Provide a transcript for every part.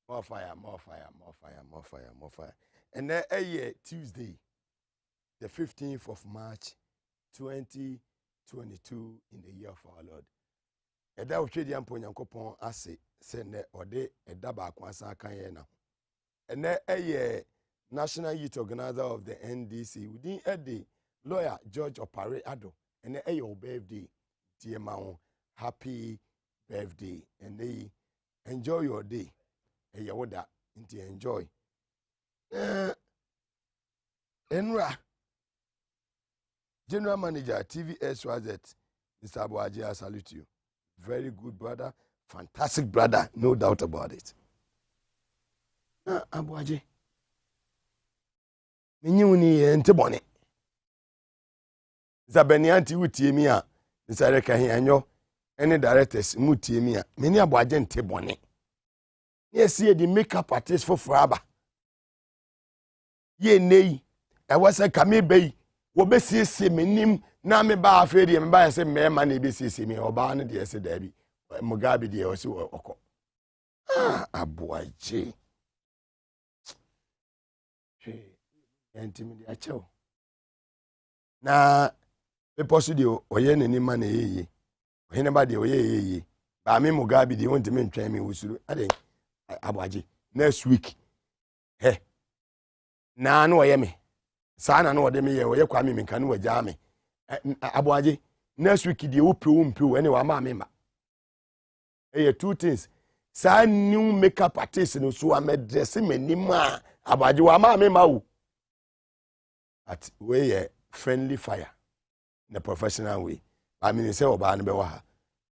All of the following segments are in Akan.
More fire, more fire, more fire, more fire, more fire. And then a year Tuesday, the 15th of March, 2022, in the year of our Lord. A da uche di ampo nyankopon ase se ne ode eda ba kwansa kan ye na. And then a year National Youth Organizer of the NDC within a day, lawyer George Opare Ado, and then a your birthday, dear man, happy birthday, and they enjoy your day. Hey, you would enjoy. Enra, General Manager, DWABO ASE, Mr. Abuaji, I salute you. Very good brother, fantastic brother, no doubt about it. Abuaji, Minyuni Entebone. Zabenianti Utiemia, Mr. Rekahianyo, any directors, Mutiemia, many Abuaji Entebone. Yes, ye the makeup artist for forever. Ye nay, I was a kame bay, wo be see me nim, na me ba afraid ye me say me money be see me or ban the say Debbie, Mugabe de also oko. Abuaji. Intimidate acho. Na be possible oye ni man ye. Oye ba de oye ye. Ba me Mugabe de won me ntwan me wusuru. Ade Abuaji next week he na no oye me sa na no ode me ye oye kwa me nka no wagya me Abuaji next week de wo pe ene wa ma me ma two things sa new makeup artist no so am dress me nima Abuaji wa ma me ma wo at we friendly fire in a professional way. I mean say oba no be wa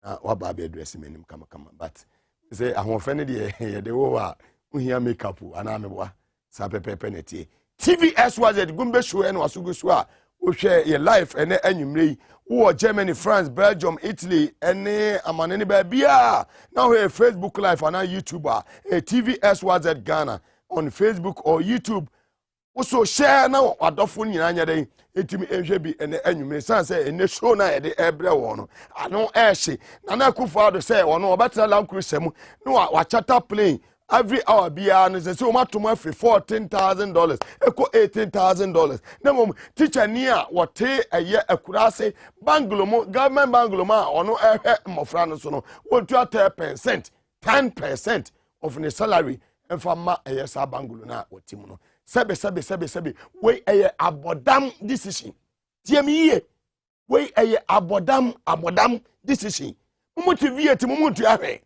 ha wa ba be dress me nim kama but say ahon friend de de wo a uhia makeup ana meboa sa pepepe netie DWABO gumbe show en wasugu so a wo hwe your life ene anwumre wo Germany, France, Belgium, Italy ene amane ne ba bia now here Facebook live and YouTuber DWABO Ghana on Facebook or YouTube. Also share now adofo nyina nya den etimi ehwe bi ene anwumre san say ene show na e de ebre wo no ano ehye na na kufa do say ono obetela lankrusem no wa chata plane every hour bia no say o matom afri $14,000 eko $18,000 na mom teacher ni a wote eye akurase banglomo government banglomo a ono ehwe mofra no so no wontu 10% of the salary enfama eye sa banglo na wotimu no sebe we eye abodam decision tiemi ye we eye abodam decision motivate mumuntu ahwe.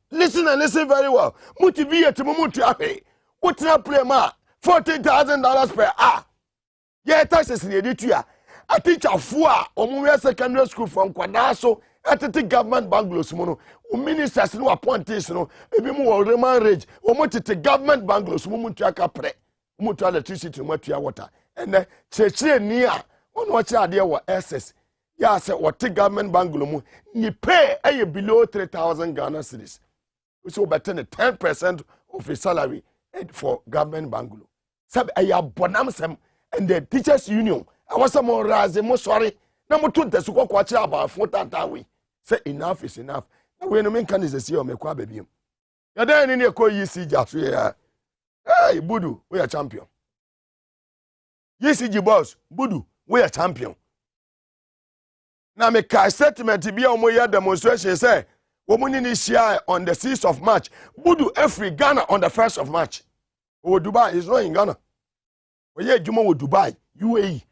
Listen and listen very well. Motivate mumuntu ahwe. What na play ma $14,000 per hour. Yeah, taxes ni editua. A teacher fua omuwe secondary school from Kwadaso atete government bungalows mo no ministers no appointees no ebi mu wo remand rage o mo tete government bungalows mo muntu aka pre mo muntu electricity mo atua water ene chechire ni a ono wachi ade wo SS ya say what government bungalow mo ni pay aye below 3,000 Ghana cedis so better 10% of his salary for government bungalow sab aye abonam sem and the teachers union I was some more raze mo sorry na mo to desu kwa kwa chi about 4,000 say enough is enough. We no mean can is see o me kwa baby. Ya dan ni ko yi si ja so ya. Hey Budu, we are champion. YCG boss, Budu, we are champion. Na me ka statement bi a mo ya demonstration say wo mo ni share on the 6th of March. Budu every Ghana on the 1st of March. O Dubai is not in Ghana. We ye juma wo Dubai, UAE.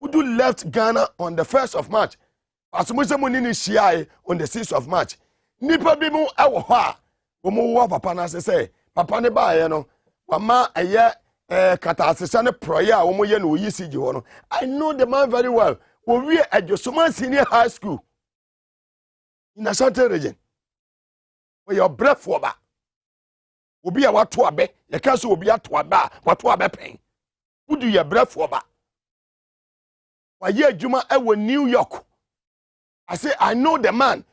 Budu left Ghana on the 1st of March. As much as money is share on the 6th of March. Nipa bi mu ewo ho a wo mo wo papa na say papa ne ba ye no mama eye kata asesa ne proye a wo mo ye no YCG ho no. I know the man very well. Wo wie Adjosoma Senior High School in Ashanti region. We your breath for ba. Obi a wato abe, ye ka so obi ato aba, wato abe pen. Wodu your breath for ba. Wa ye adwuma ewo New York. I say, I know the man.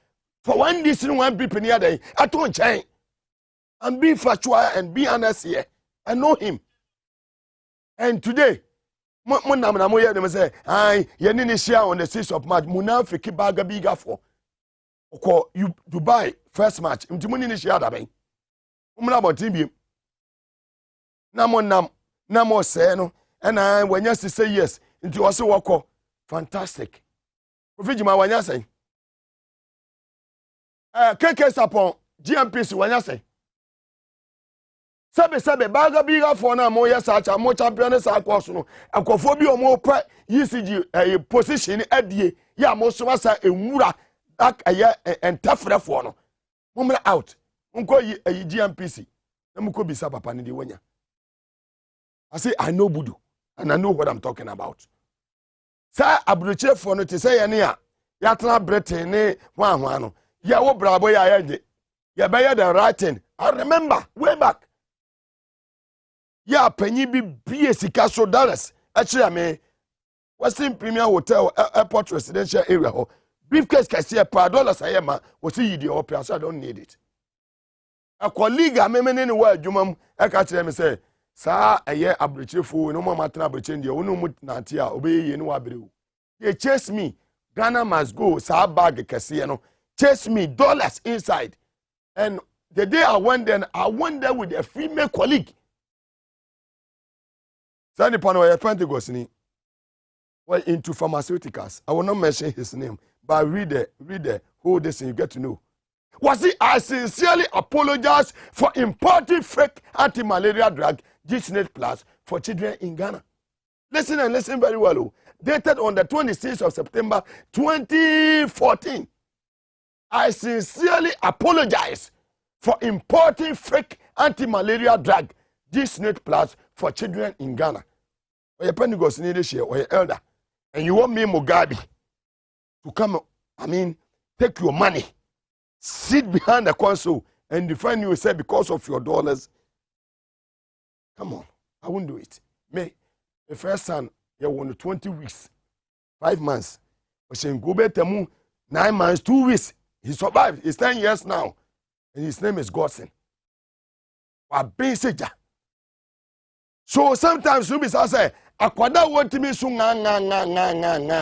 For one this one people near there, I don't change. And be factual and be honest here. I know him. And today, Munam na moye dem say, "Ai, ye ni share on the 6th of March. Munafiki baga biga for. Oko you Dubai first match. Mti muni ni share da ben. Umna botin bi. Na mo say no. And when you say yes, nti wo se woko fantastic. Ofijima wanya say. KK Sapon GMPC wanya say. Sabe baga biga for na mo yes acha mo champion sa course no akofo bi o mo pa ECG position adie ya mo so sa enwura ak entafre for no mo out nko yi GMPC na mo ko bisa papa ne de wanya. I say I know Budu and I know what I'm talking about. Sa abroche for no te say ya ne ya tena Britain ne hwan no ya wo brabo ya ye ya be the right thing. I remember way back. Ya penyi bi bie sika so dollars actually me Western Premier Hotel Airport Residential Area ho briefcase kase per dollars ayema wo see yi the opera so I don't need it. A colleague amemene ne wa adwuma mu e ka kire me say sa eye abrechefo no mo matena abreche ndie wo no mu nante a obeye ne wa berewu. They chase me Ghana must go sa bag kase no chase me dollars inside and the day I went there with a female colleague. Sandy Pano, a Pentecost ni. Well, into pharmaceuticals. I will not mention his name, but read the whole this and you get to know. Was he? I sincerely apologize for importing fake anti-malaria drug, G-Net Plus, for children in Ghana. Listen and listen very well. Dated on the 26th of September 2014. I sincerely apologize for importing fake anti-malaria drug, G-Net Plus, for children in Ghana. Or your Pentecost need this year, or your elder. And you want me, Mugabe, to come, take your money, sit behind the console, and defend yourself because of your dollars. Come on, I won't do it. Me, the first son, he won 20 weeks, 5 months. But she go back to 9 months, 2 weeks. He survived. He's 10 years now. And his name is Godson. So sometimes you be say, akwada want me so nga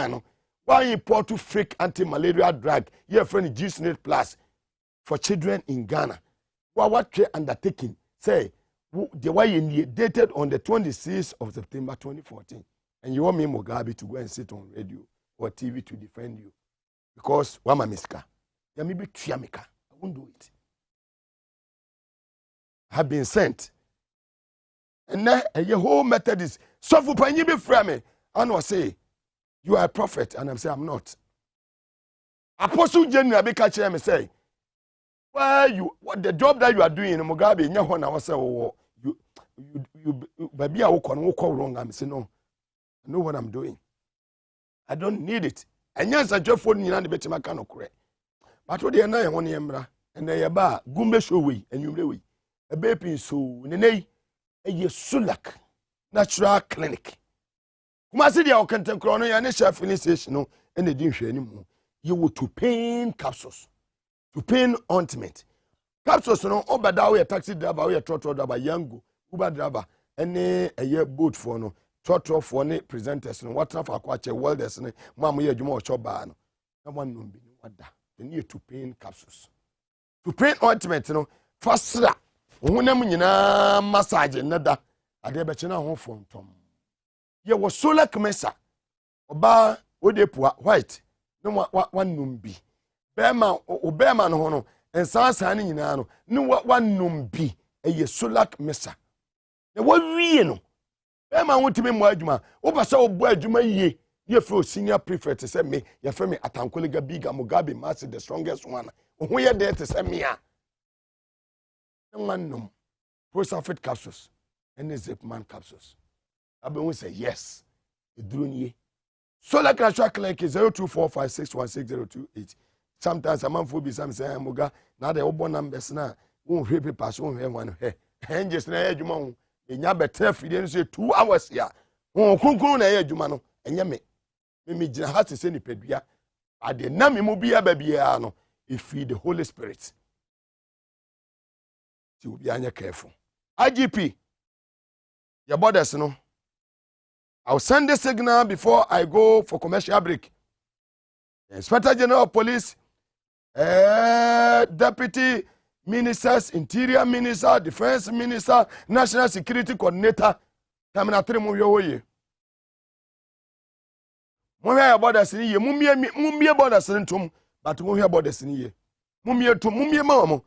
no. Why import to fake anti-malaria drug? Your friend G-Net Plus for children in Ghana. What undertaking? Say the way you dated on the 26th of September 2014, and you want me Mugabe to go and sit on radio or TV to defend you because wama miska. Ya me be triamika. I won't do it. I have been sent. And now a whole method is so for penny be frame and was say you are a prophet and I'm saying I'm not. Apostle General be catch me say well what the job that you are doing in Mugabe nya ho na was say you baby a wo wrong. I'm saying no, I know what I'm doing. I don't need it. And yes I just phone you na the betima kan okure. But what dey na ye ho ne emra and dey ba gumbe show we enwumre we e be pin so nenei a Sulak Natural Clinic. Kumasi dia okentenkro no ya ne chef finish station no e na di hwe animu. You will to pain capsules. To pain ointment. Capsules no obada we taxi driver we trotro driver yango Uber driver ene eye boat for no trotro for ne presenters no what for akwache welders ne mam ye adwuma o choba no. Na one no bi no wada. The need to pain capsules. To pain ointment no fasra wonam nyina massage nada ade be chena ho fontom ye wo solar mesa oba odepua white no wanum bi bema obema no ho no ensansa ne nyina no ne wanum bi eye solar mesa ne wo wie no bema wotime mo adwuma wo ba se obo adwuma yie ye fro senior prefect se me ye fe me Atankolega Biga Mugabe Master the strongest one ho ye there to se me a no Prosafit capsules and the Zipman capsules. I will say yes. Idrunye. Solar Natural Clinic is 0245616028. Sometimes a man for be some say Muga. Now the obo numbers now won't hear pass on one hair. And just na edumon. Enya better feeding say 2 hours here. Oh, kunkun na edumano. Enya me. Me jina ha se ni pedua. Ade na me mo bia ba bia no. If feed the Holy Spirit. You be anya careful. IGP, your borders no I'll send the signal before I go for commercial break. The Inspector General of Police, Deputy Ministers, Interior Minister, Defense Minister, National Security Coordinator, Tamina 3 mu ye. Mo hear about this ni ye, mumie borders ntom, but mo hear about this ni ye. Mumie ma.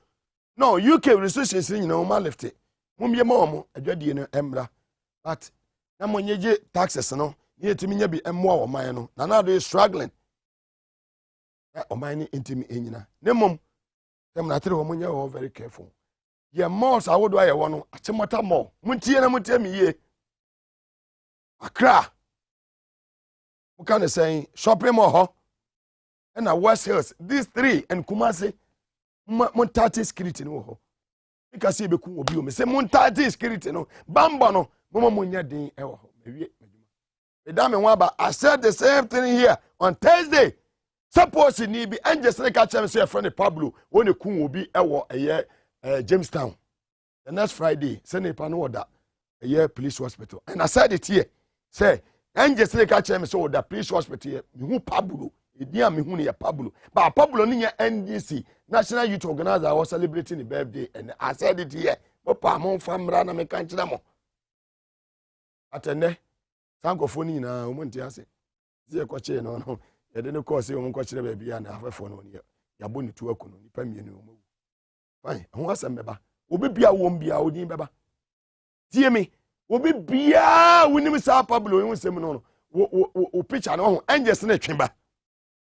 No, UK restrictions ni na ma left it. Mumie ma adwade no emra. But na mo nyeje taxes no, ye timi nya bi emmo a oman no. Na they struggling. Oman ni intimi enyina. Nemom Tamina 3 ho mo nya very careful. Ye malls awodo aye wo no, achemota mall. Muntie me ye. Accra. We can say shopping mall and a West Hills. These 3 and Kumasi Montati security no ho. Because see be ku obi o me say Montati security no. Bamba no mama munya din e wo ho. Mewie meduma. Madam Nwaba, I said the same thing here on Thursday. Suppose ni bi Angels na ka chem say a friend Pablo won e ku obi e wo Jamestown. The next Friday, send a pan order a police hospital. And I said it here. Say, Angels na ka chem say the police hospital here. Me hu Pablo. Idia me hu ne Pablo. But Pablo ni NDC, National Youth Organizer was celebrating the birthday, and I said it here. Papa mon famra na me kan kira mo. Atende. Sankofoni na umonti ase. Tie kwache no. Ya de no course o mon kwachire ba bia na afefo no ne. Ya boni tu akuno nipa mienu o. Fine. Ho asem beba. Obi bia wo mbia odin beba. Tie me. Obi bia wonim sa Pablo yin sem no. O picture no ho Angels na twemba.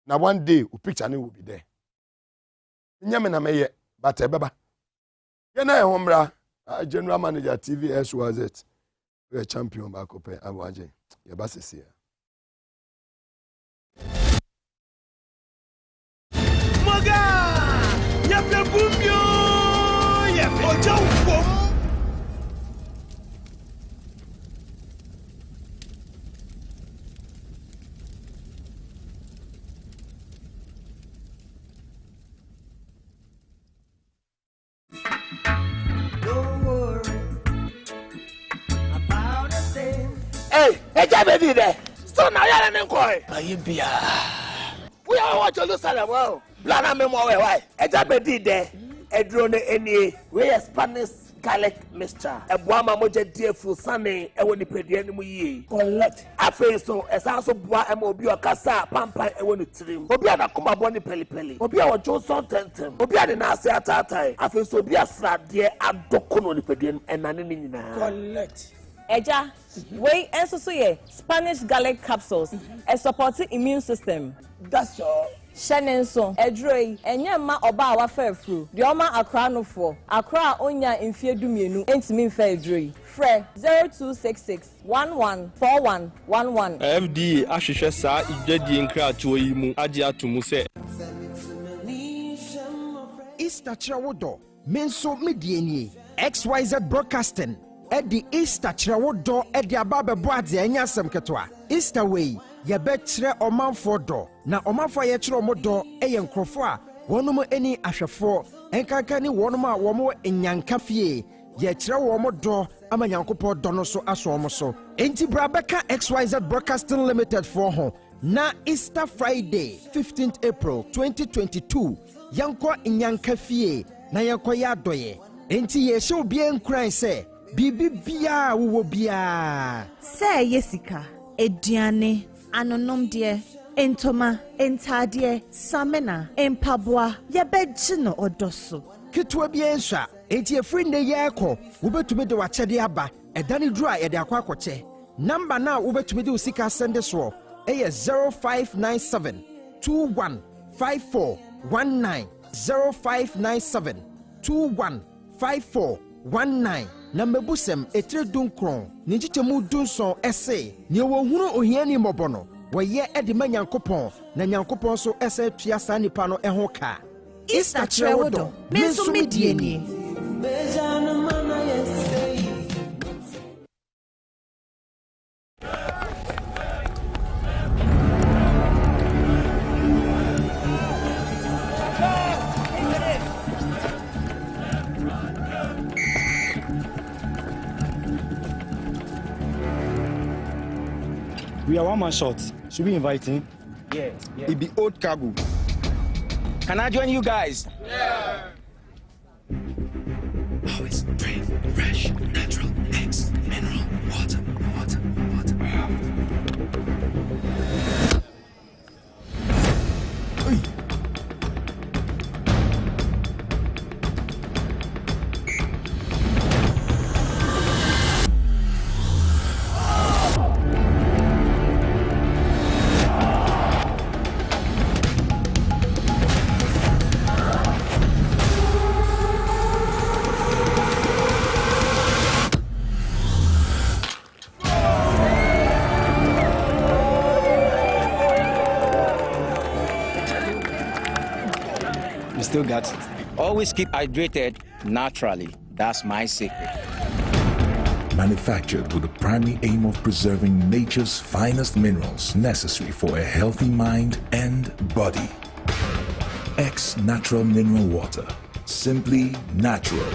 Na one day o picture no will be there. Nyame na meye but beba. Ye na ho mra general manager TVS was it. We are champion back up Abuaje. Ye ba sese. Moga! Ya pe bumyo! Ya pe ojo fo! Eja be there. So now you are nkoi. Ayi bia. We are watch Jerusalem. Wow. Lana me mo we why. Eja be there. Edro ne enie. We Spanish garlic mixture. Eboama moje diefu sane ewo ni pedie ni mu yi. Collect. Afi so esan so boa em obi okasa pampan ewo ni trim. Obi anakoma bo ni peli. Obi a wojo so tentem. Obi ade na ase atatai. Afi so obi asrade adoko no ni pedie enane ni nyina. Collect. Eja, we enso ye Spanish garlic capsules, a supporting immune system. That's all. Shenenso, edroi, enye ma oba wa fair fru. The oma akra no for. Akra onya infie dumienu, entimi fair edroi. Fre 0266 114111. FDA ahwehwe saa igwadi nkratoɔ yi mu agye atomu sɛ Easter Trawodo, Menso Mediani, XYZ Broadcasting. Edi Easter Trawodo edi ababe boade anya sem ketwa. Easter way ye be kire omanfo do na omanfo ye kire omodo eye nkrofo a wonom eni ahwefo enkanka ni wonom a womo enyanka fie ye kire womodo ama nyankopɔ do no so aso omo so. Enti brabeka XYZ Broadcasting Limited for ho na Easter Friday 15th April 2022 yanko enyanka fie na yanko ya doye. Enti ye show bien cry say Bibi bia wo bia say yesika eduane anonom de entoma entade samena empaboa yebegye no odoso kitwa bia nsha enti efri ne yeko wobetumi de wachede aba edane duru a yede akwa akoche number na wobetumi de usika sende so eye 0597 215419 0597 215419 na mebusem etre dunkron ni chichemu dunson ese ni wohunu ohiani mobono woye edi manyankopon na nyankopon so ese tua sa nipa no eho ka Easter Trawodo menso medieni We are one man short. Should we invite him? Yeah. It be old cargo. Can I join you guys? Yeah. Always drink fresh, natural, X, mineral, water. We still got it. Always keep hydrated naturally. That's my secret. Manufactured with the primary aim of preserving nature's finest minerals necessary for a healthy mind and body. X Natural Mineral Water. Simply natural.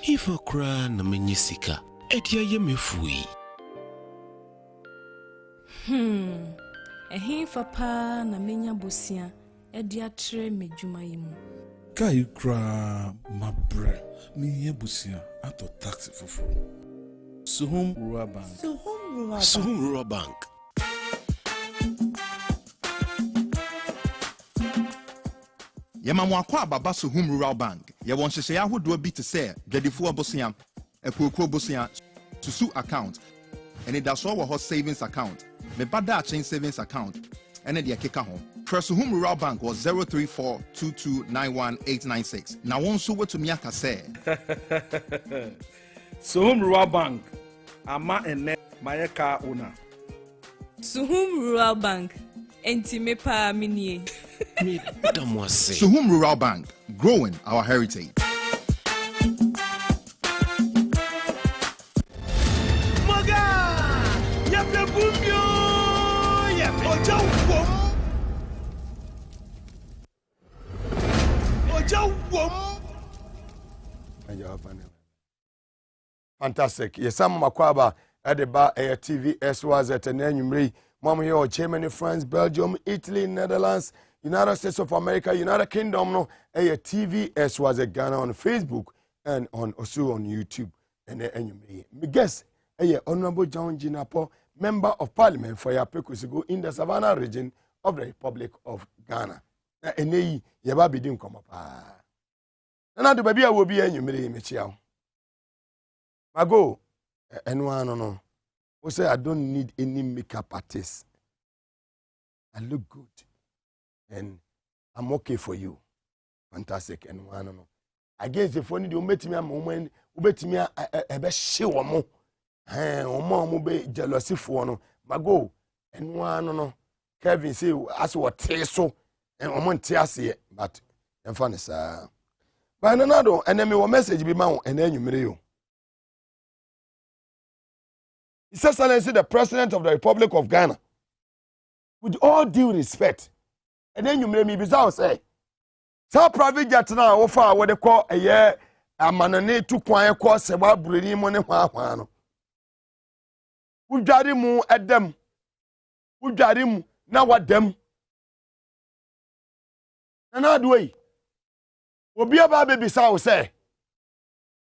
Ifo kra na menye sika. Edia ye mefui. Ehi fapa na menya bosia. Edia tre medwuma yimu. Kai kra mabre. Miye busia ato taxi fufu. Suhum Rural Bank. Suhum Rural Bank. Yamamo akwa baba Suhum Rural Bank. Ye won hye ya hodo bi te se dwadifo abosia, ekuokuo bosia, susu account. And it does all hot savings account. Me bada chain savings account. And the keka ho. First Suhum Rural Bank was 03422918696. Now one so to miaka say. Suhum Rural Bank. Ama ene mayeka owner. Suhum Rural Bank. Enti me pa minie. Suhum Rural Bank, growing our heritage. Fantastic. Yesam makwaba edeba TV SWAZ enenwumre. Mom here Germany, France, Belgium, Italy, Netherlands, United States of America, United Kingdom no TV SWAZ Ghana on Facebook and also on YouTube. And enwumre. Me guess Honorable John Jinapo, Member of Parliament for Yapekusigo in the Savannah region of the Republic of Ghana. Na eneyi yeba bidin komo pa. Na do baby a wo bi enwumre me chiawo. Mago enwa no. We say I don't need any makeup artist. I look good. And I'm okay for you. Fantastic. And one no. I guess if only you met me a moment, you bet me a best show mo. Omo be jealousy for no. Mago and one no. Kevin say as what so and omo ntiase but en fa ne sa. But another and then me message be ma and then you marry you. His Excellency, the President of the Republic of Ghana, with all due respect, and then you may be bizarre say, so private jet now offer what they call a year, a manane to quiet course about breeding money. We got him at them. We got him now what them. Another way, will be about baby sow say,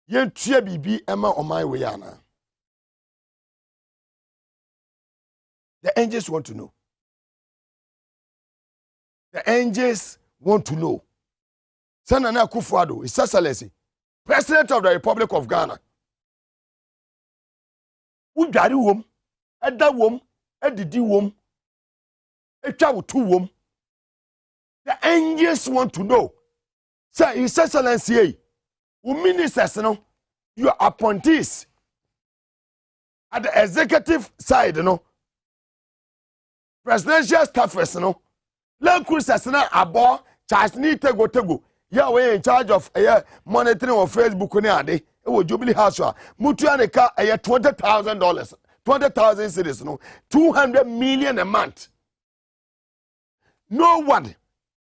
yen tia bibi Emma on my way, Anna. The angels want to know. The angels want to know. Sanana Kufuado, His Excellency, President of the Republic of Ghana. Who got a womb? At that womb, at the D womb, a child two womb. The angels want to know. Sir, His Excellency, who ministers, your appointees at the executive side, presidential staffers, Lankus Asana Abo, Charles Ni Tego. Yeah, we in charge of monitoring on Facebook. It was Jubilee House. Mutuaneka $20,000, 20,000 cities, 200 million a month. no one,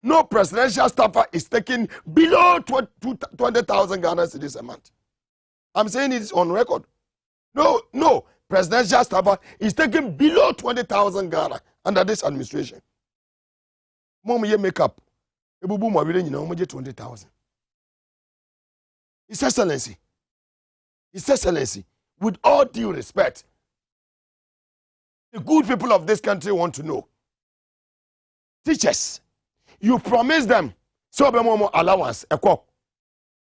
no presidential staffer is taking below 20,000 Ghana cedis a month. I'm saying it on record. No presidential staffer is taking below 20,000 Ghana under this administration. Mom, ye make up. Ebubu mo wile nyina omo je 20,000. His Excellency. His Excellency, with all due respect, the good people of this country want to know. Teachers, you promise them so be more allowance ekwo.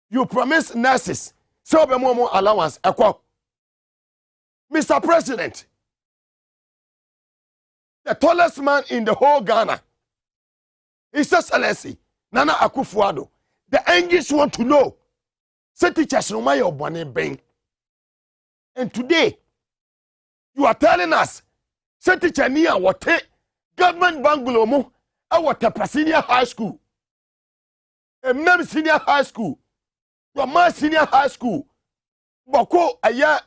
You promise nurses so be more allowance ekwo. Mr. President, the tallest man in the whole Ghana, His Excellency Nana Akufo-Addo, the NGs want to know. Say teachers no my obone ben. And today, you are telling us, say teacher ni a what government bungalow mo, a what senior high school, a mem senior high school, your man senior high school, boko a year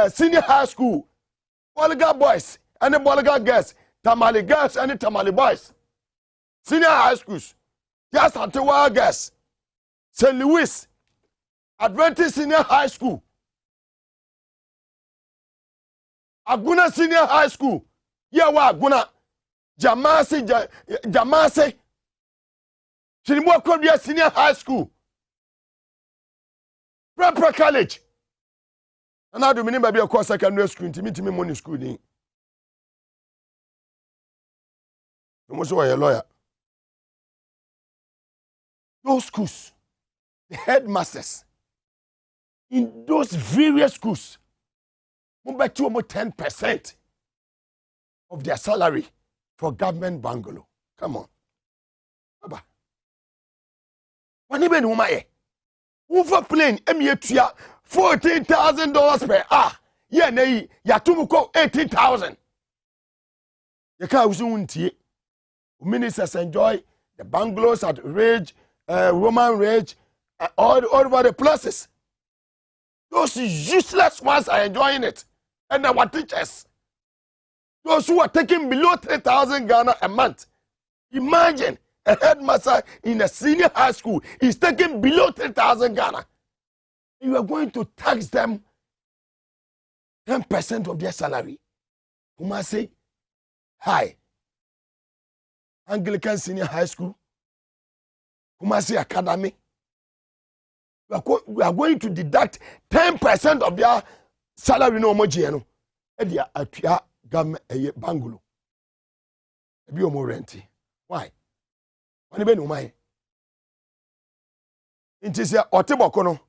senior high school, Bolga boys and the Bolga girls, Tamale girls and the Tamale boys, senior high schools, just Antewa girls, St. Louis, Adventist Senior High School, Aguna Senior High School, Yawa Aguna, Jamase, Chinimwa Senior High School, Prepra College. And I do mean maybe a course secondary school, to me money school. You must be a lawyer. Those schools, the headmasters, in those various schools, about 10% of their salary for government bungalow. Come on. Baba. When even umaye, overplane emiyetua $14,000 per hour. Yeah, nei yatumuko 18,000. Yeka usuntie. Ministers enjoy the bungalows at Ridge, Roman Ridge, all over the places. Those useless ones are enjoying it. And our teachers, those who are taking below 3,000 Ghana a month. Imagine a headmaster in a senior high school is taking below 3,000 Ghana. You are going to tax them 10% of their salary. Kumasi High, Anglican Senior High School, Kumasi Academy. We are going to deduct 10% of their salary no more GNO. And they are at government bungalow. Ebi omo renti. Why? Wani be no mai. Inti se oteboko no.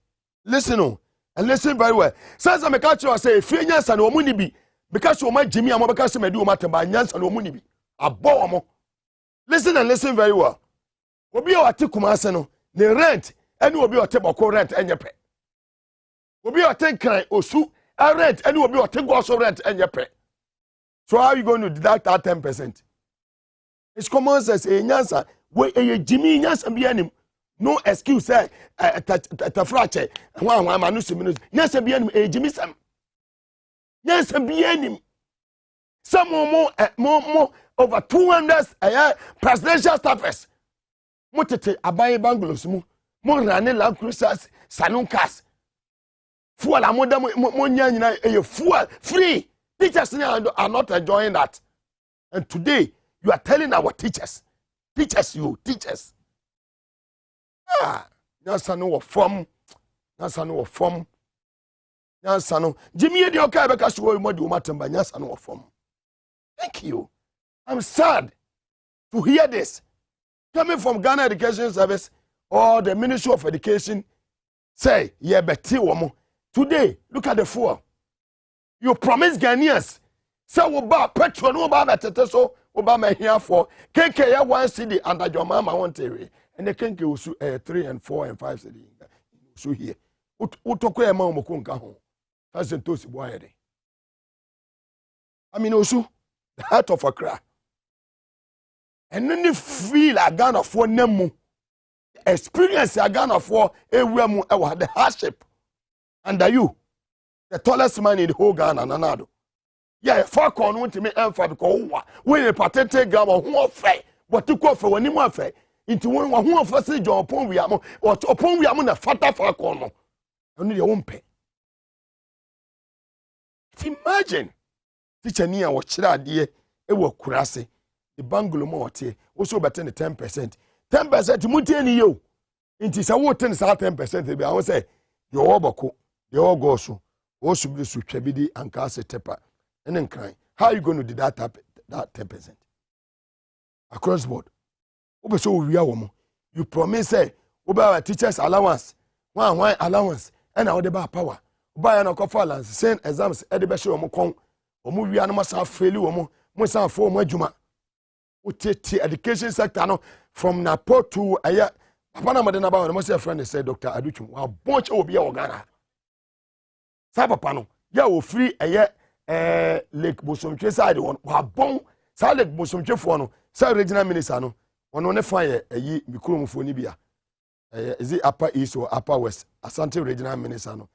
Listen no. And listen very well. Since I make you say free nyansa na omu ni bi. Because you ma Jimmy amo because me do o matamba nyansa na omu ni bi. Abo omo. Listen and listen very well. Obi o ati Kumase no, ne rent eni obi o teboko rent enyepe. Obi o take kran osu rent eni obi o take go rent enyepe. So how are you going to deduct that 10%? It's common sense. Nyansa we Jimmy nyansa bi anim. No excuse say tafrache wa manu seminus. Nyansa bi anim Jimmy sam. Nyansa bi anim. Some more over 200 presidential staffers. Motete abaye bungalows mu. Mo rane Land Cruisers, saloon cars. Fuel amoda mo nyina fuel free. Teachers are not enjoying that. And today, you are telling our teachers. Teachers. Nansano form. Nansano. Jimmy de okay because you mo di umatamba nansano form. Thank you. I'm sad to hear this. Coming from Ghana Education Service or the Ministry of Education, say, yeah, beti womo. Today, look at the fool. You promise Ghanaians, say, we buy petrol, no buy better, so we buy me here for KK 1 cedi under your mama one theory, and the KK will 3 and 4 and 5 cedi. So here, utokwe ma umukunga home. That's the tosi boy. I mean, also, the heart of Accra. And then you feel a Ghana for nemu. Experience a Ghana for the hardship. Under you, the tallest man in the whole Ghana, Nanado. Yeah, 4 corner to me and 5 because when a patent Gama who fair, what to call for when you affair into one who of us your upon we are or upon we are on a fatter for a corner. Only your own pay. Imagine teacher near what should I dear it will kurase the bungalow more also better than 10%. 10% to mutiny you. It is a water 10%. I will say your obako, the all go so. Also be so chabidi and cast a tepper and then crying. How are you going to do that 10%? Across board. Obe so we are woman. You promise say obe our teachers allowance. One allowance and our deba power. Buy an allowance, send exams at the best of Mokong. Omu we are no massa fail you Musa for Majuma. Uti education sector no from Napo to Aya. Papa Madana about the friend said Dr. Aduchum. Wa bunch will be Ghana. Sabapano. Ya will free Aya Lake Bosomche side one. Wa bon sa Lake Bosomche for no. Sa regional minister no. One on fire a ye Mikuru for Nibia. Is it upper east or upper west? Asante regional minister no.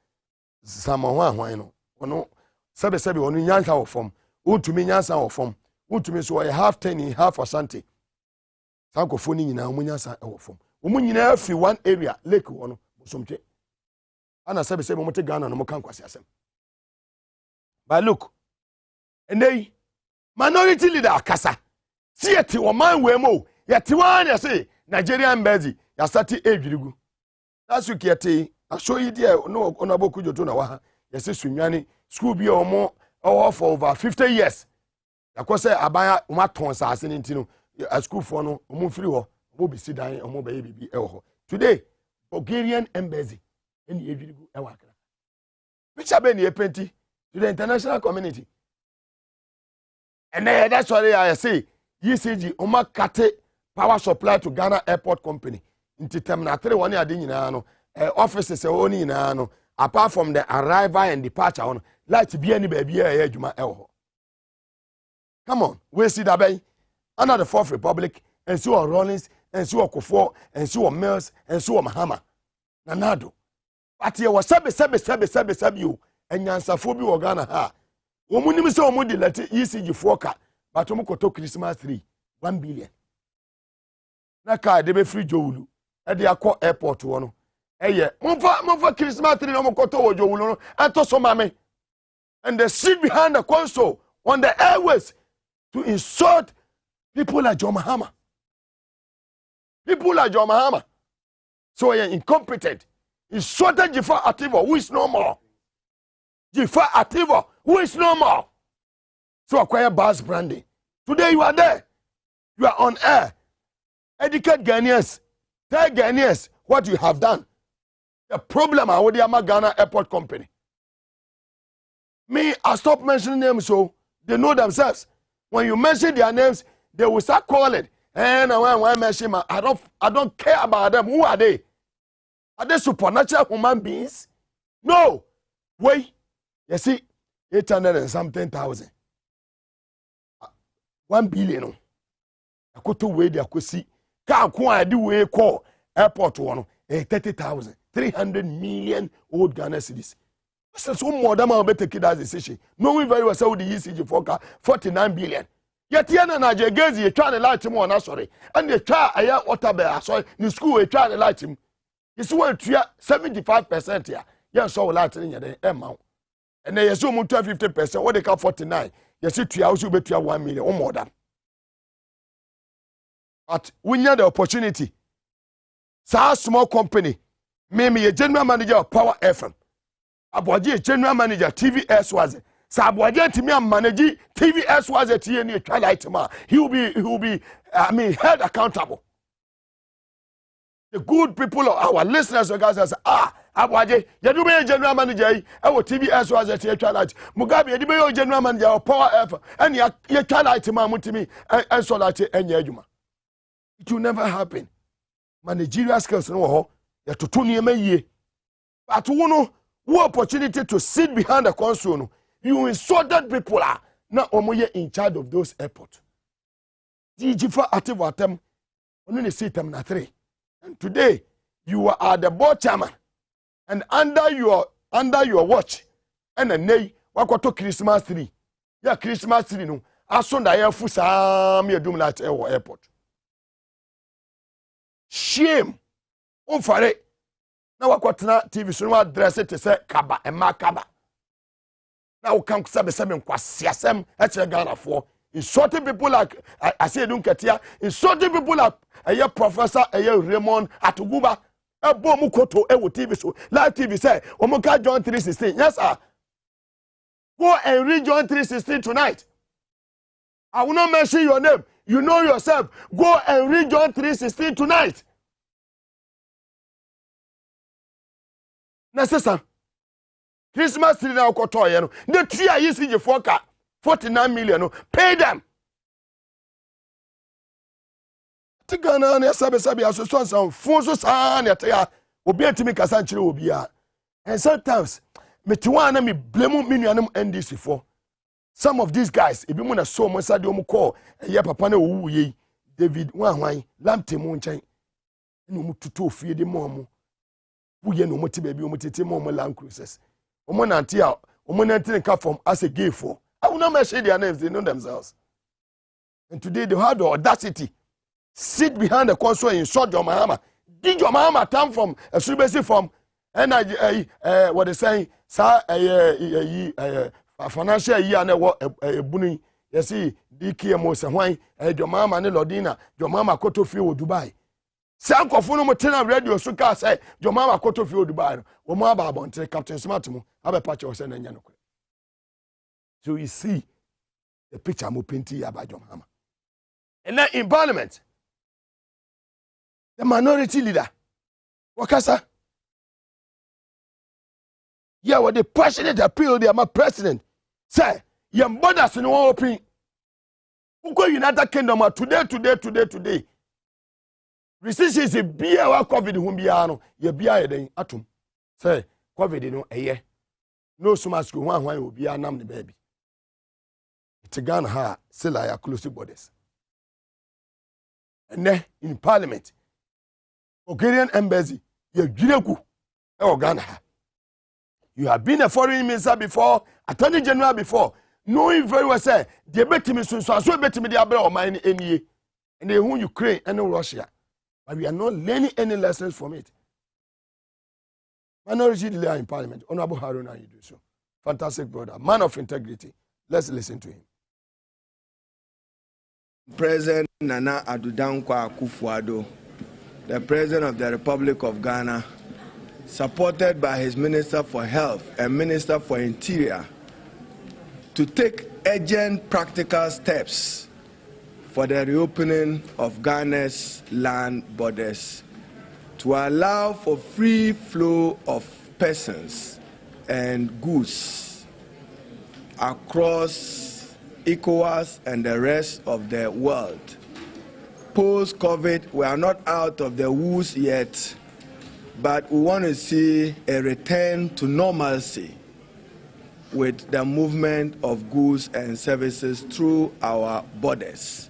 Samawa no. Ono Sabe on Yansa or form. To me Yansa or form. To me so I half 10 half Asante. Sanko phone in our Munyansa or form. Umunyina free one area lake one Bosomche. Ana sabe mote Ghana no mokan kwase asem. But look, and they minority leader akasa. See it o man we mo. Yeti wan ya say Nigerian Embassy ya start ejirigu. That's week yeti I show you there no honorable kujoto na wa. Ya say Sunwani school bi omo for over 50 years. Ya ko say abaya o maton sa ase ntino a school for no omo free ho. Omo bi sidan omo ba bibi e ho. Today Bulgarian Embassy in ejirigu e wa kra. Which have been penti to the international community. And that's why I say ECG Oma Kate power supply to Ghana Airport Company. Into terminal 3 one year no offices only no apart from the arrival and departure on light be any baby juma elho. Come on, we see that bay under the Fourth Republic and so on Rollins and so on Kufuor and so on Mills and so on Mahama. Nanado. But here was sabe you and Yansafo bi Ghana ha. Womunim se omudi let ECG foka but omukoto Christmas tree 1 billion. Na car de be free jowulu e de akọ airport wo no. Eye monfa Christmas tree no omukoto wo jowulu no ato so mame. And they sit behind the console on the airways to insult people like John Mahama. People like John Mahama. So you're incompetent. Insulted Jifa Ativo, who is no more. Jifa Ativo, who is no more. So acquire Buzz branding. Today you are there. You are on air. Educate Ghanaians. Tell Ghanaians what you have done. The problem with the Ghana Airport Company. Me, I stop mentioning names so they know themselves. When you mention their names, they will start calling. And when I mention them, I don't care about them. Who are they? Are they supernatural human beings? No. Wait. You see, 800 and something thousand. 1 billion. I could to wait there could see. Can't quite do we call airport one 30,000. 300 million old Ghana cedis. So more than I'll better kid as a decision. Knowing very well so the ECG forecast 49 billion. Yet Yana Najagazi, you try to light him on sorry. And you try a year water bear, sorry, in school, you try to light him. It's 75% here. Yes, so lighting in the amount. And they assume 50%, what they call 49. You see, 3 hours, you bet 1 million or more than. But when you have the opportunity, so small company, maybe a general manager of Power FM. Abuaji general manager TVS was it. So Abuaji to me manage TVS was it here near Twilight ma. He will be held accountable. The good people of our listeners guys say Abuaji you do be general manager our TVS was it here Twilight. Mugabe you be general manager of Power FM and you Twilight ma mutimi and so that enye. It will never happen. Managerial skills no ho ya toto niema yie. But who opportunity to sit behind the console. You insulted people now omoye in charge of those airports. DG4 active atem only see them na 3. And today you are the board chairman and under your watch and a nay wakoto Christmas tree. Yeah, Christmas tree no. Asonda ya fusa me dum at airport. shame umfare na wakotena TV so no address it say kaba ema kaba na wo kan sabe nkwasiasem e kire Ghana for insulting people like I say Edun Ketia, insulting people like Professor Raymond Atuguba ebo mu koto e wo TV so live TV say omuka John 3:16. Yes sir, go and read John 3:16 tonight. I will not mention your name. You know yourself. Go and read John 3:16 tonight. Necessary. Christmas tree now koto ye no. The tree I use in for 49 million. No. Pay them. Tigana na sabe aso so fonso sa na ya obi antimi kasa nchire obi a. And sometimes me tiwa na me blame me nuanom NDC for. Some of these guys, if you want to show me, say you call, yeah, papa na owu ye, David, wan, lamte mo nchen, no mu tutu ofie de mo, wo ye no mo ti baby, mo tete mo Land Cruisers. Omo na ntia, omo na ntia come from as a gay for. I will not mention their names, they know themselves. And today they had the audacity, sit behind the console and insult your mama. Did your mama come from a subesi from, and what they saying, sir, financial year na wo ebuni yesi DKMO se hwan your mama ne Lodina your mama koto fie wo Dubai sankofo no motena radio so ka say your mama koto fie wo Dubai wo mo aba abonte Captain Smart mo abe patch o se na nya no. So you see the picture mo painting about your mama. And then in parliament the minority leader wakasa what the passionate appeal they are my president. Say, your borders in one open. Who go United Kingdom today. Recession is a beer or COVID whom biano, ye beer then atom. Say, COVID no a year. No so much go one will be a nam the baby. It's a gun ha, still I are close borders. And then in parliament, Bulgarian embassy, ye gireku, or Ghana. You have been a foreign minister before, attorney general before, knowing very well, say, the betting so betting the abel or mine any, and they who Ukraine and Russia. But we are not learning any lessons from it. Minority leader in parliament, Honorable Haruna, you do so. Fantastic brother, man of integrity. Let's listen to him. President Nana Addo Dankwa Akufo-Addo, the President of the Republic of Ghana, supported by his Minister for Health and Minister for Interior, to take urgent practical steps for the reopening of Ghana's land borders to allow for free flow of persons and goods across ECOWAS and the rest of the world. Post-COVID, we are not out of the woods yet, but we want to see a return to normalcy with the movement of goods and services through our borders.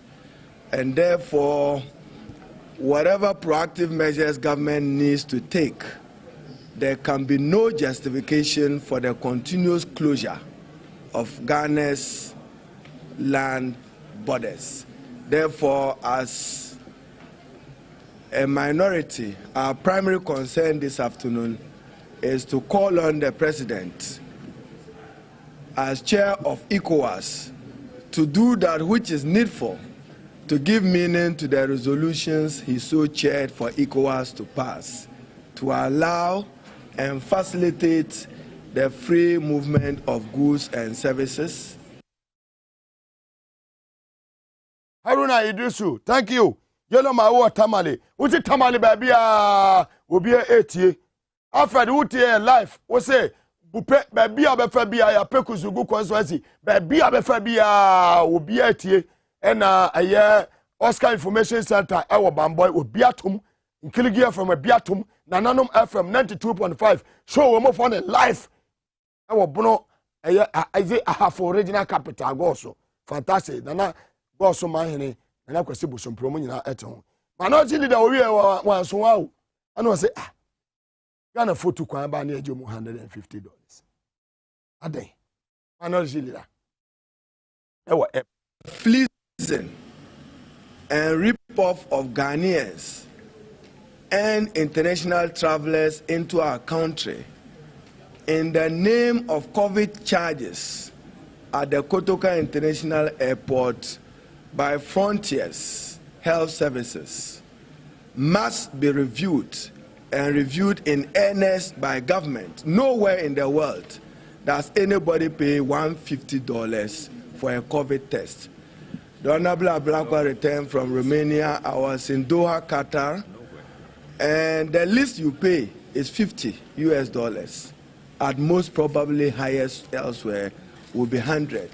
And therefore, whatever proactive measures government needs to take, there can be no justification for the continuous closure of Ghana's land borders. Therefore, as a minority, our primary concern this afternoon is to call on the President, as chair of ECOWAS, to do that which is needful to give meaning to the resolutions he so chaired for ECOWAS to pass, to allow and facilitate the free movement of goods and services. Haruna Idrisu, thank you. Yellow my war tamale. What's it tamale baby? Will be a 80. After the UTA life, we say, Bupe baby abefabia ya pekuzugu konsoasi. Baby abefabia will be 80. And a year Oscar Information Center, our bamboy will be atum. In Kiligia from a Biatum, Nananum FM 92.5. Show we more on a life. Our bono I say I have original capital also. Fantastic. Nana go so my and I kwesi bosom promo nyina eto. Minority leader we wan so wa. I know say Ghana photo kwan ba na eje $150. Aden. Minority leader. Fleecing and rip-off of Ghanaians and international travelers into our country in the name of COVID charges at the Kotoka International Airport by Frontiers Health Services must be reviewed and reviewed in earnest by government. Nowhere in the world does anybody pay $150 for a COVID test. The Honorable Ablakwa returned from Romania. I was in Doha, Qatar, and the least you pay is $50. At most, probably highest elsewhere will be 100.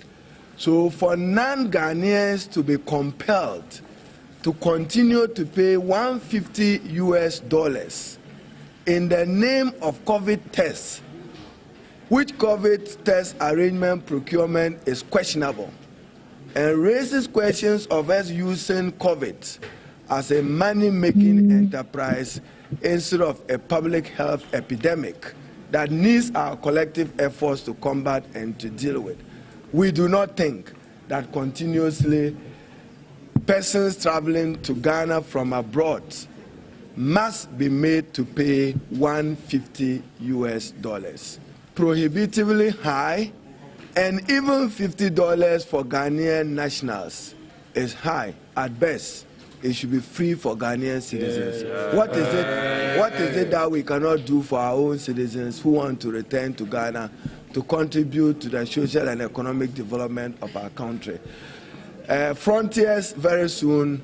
So for non-Ghanaians to be compelled to continue to pay $150 in the name of COVID tests, which COVID test arrangement procurement is questionable and raises questions of us using COVID as a money-making enterprise instead of a public health epidemic that needs our collective efforts to combat and to deal with. We do not think that continuously persons traveling to Ghana from abroad must be made to pay $150. Prohibitively high, and even $50 for Ghanaian nationals is high. At best, it should be free for Ghanaian citizens. What is it that we cannot do for our own citizens who want to return to Ghana to contribute to the social and economic development of our country? Frontiers, very soon,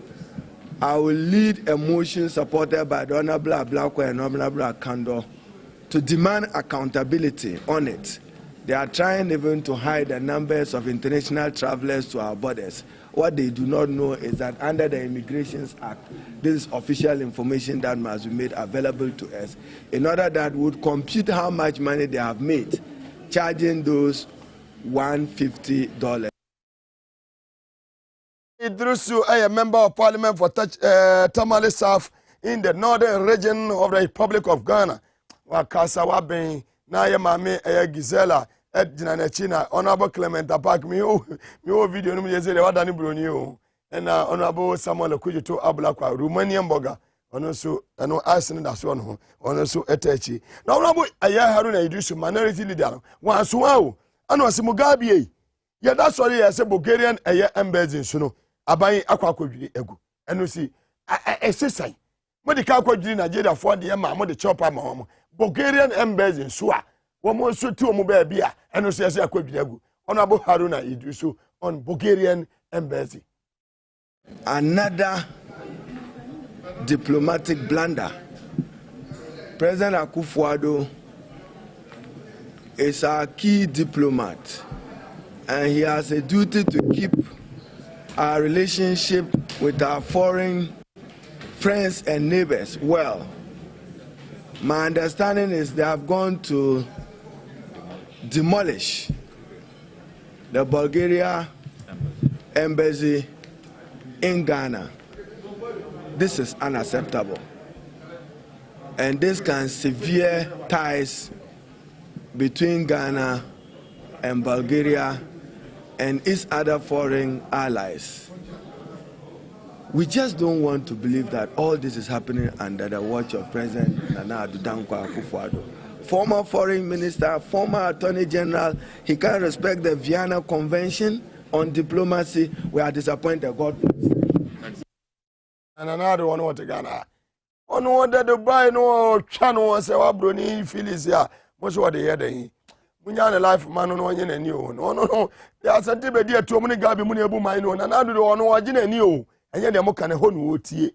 I will lead a motion supported by the Honorable Ablakwa and Honorable Akando to demand accountability on it. They are trying even to hide the numbers of international travelers to our borders. What they do not know is that under the Immigration Act, this is official information that must be made available to us in order that would compute how much money they have made, charging those $150. Idrusu, a member of parliament for Tamale South in the northern region of the Republic of Ghana. Wakasa Wabin, Naya Mame, Gisela, Edina China, Honorable Clement Apak, me video, no years, what Danny Brunio, and Honorable Samuel Kujito Ablakwa, Romanian Boga, and also, I know Arsenal that's one, and also Etechi. Now, Honorable Aya Haruna Idrusu, minority leader, once wow, and was Mugabe. Yeah, that's why I say Bulgarian embassy in Suno. Abayi akwa kodwiri egu eno si exercise medical kodwiri Nigeria for the ma mo de chop ama ho Bulgarian embassy so a wo mo so ti o mo ba bia eno si ese akodwiri egu Honorable Haruna Idrisu on Bulgarian embassy. Another diplomatic blunder. President Akufo-Addo is our key diplomat, and he has a duty to keep our relationship with our foreign friends and neighbors well. My understanding is they have gone to demolish the Bulgaria embassy in Ghana. This is unacceptable, and this can sever ties between Ghana and Bulgaria and its other foreign allies. We just don't want to believe that all this is happening under the watch of President Nana Addo Dankwa Akufo-Addo. Former foreign minister, former attorney general, he can't respect the Vienna Convention on diplomacy. We are disappointed. God bless. And another one what Ghana. On what the buy no channel say wa broni Phyllis ya. Most what they hear Munyane life man no onye na ni o. No. There are something be there to muni gabi muni ebu man no. Na na do ono waje na ni o. Enye dem ka ne ho no otie.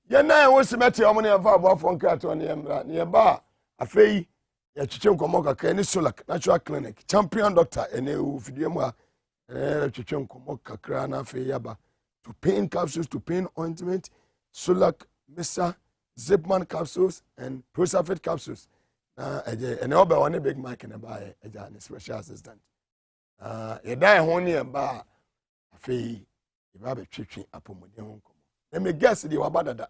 Ye na wo simete o muni afa abo afon ka to ne emra. Ne ba afei ya chiche nkomo kakra ni Solak Natural Clinic. Champion doctor ene u fidie mu a chiche nkomo kakra na afei yaba. To pain capsules, to pain ointment, Solak, Mesa, Zipman capsules, and Prosafit capsules. And all by one big mic and a buy a special assistant. A die honey and bar a fee, if I have a chicken upon my own. Let me guess the Wabada,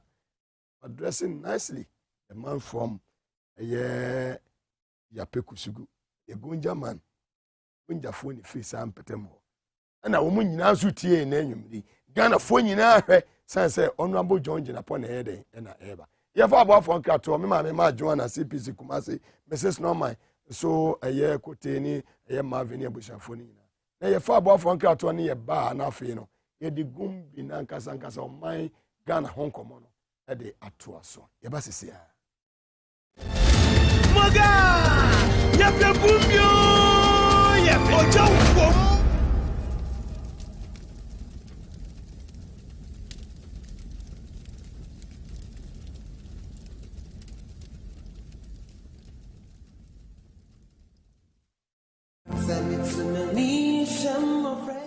but dressing nicely. A man from a year Yapekusugu, a Gunja man, Gunja phone face and Petemo. And a woman now suit ye in Ghana phone you now, say, Honorable John upon a head and a ever. ye fa abo afon krato me ma Joanna CPC Kumasi Mrs Norman so eye Koteni eye Marvin Abushafo ni na ye fa abo afon krato ne ye ba na afi no ye di gumbi na nkasa oman Ghana Hong Kong no e de ato aso ye ba sisi a Moga ye pe gumbio ye pe ojo wo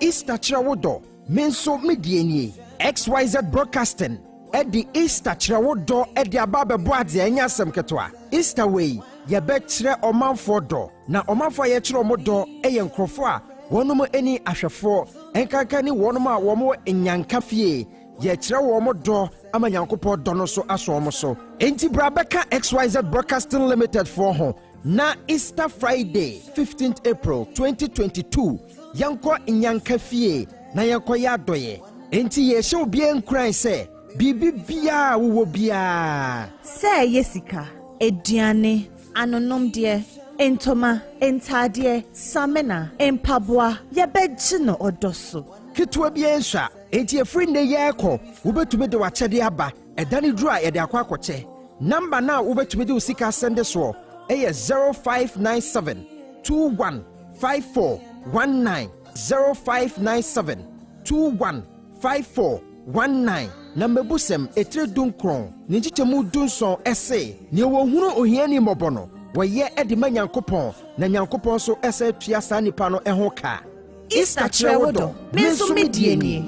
Easter Chirawodo, Menso Mediani, XYZ Broadcasting, Eddie Easter Chirawodo, Eddie Ababe Boadi, and Yasam Ketwa. Easter Way, Yabetre Oman for do, na Oman for Yetro Modo, Ayan Crofua, one more any Ashafo, and Kakani one more in Yankafie, Yetra Womodo, Amanyankopo Donoso Asomoso, Enti Brabeka XYZ Broadcasting Limited for home. Na Easter Friday, 15th April 2022, Yanko Inyankafie, na Yanko Yadoye. Enti ye show bien cry say, Bibi bia wo bia. Say Yesika, Ediane, Anonom dear, Entoma, Entadie, Samena, Empabwa, Yabejino Odoso. Kitwa bien sha, enti ye friend de yako, ubetume de wachede aba, edani dry e de akwakoche. Number now ubetume de usika sende so. A 0597 215419 0597 215419 number busem etre dunkron ninjichemu dunson ese ni wo hunu ohiani mobono waye edima nyankopon na nyankopon so ese tuasa nipa no eho ka Easter Chirawodo menso mediani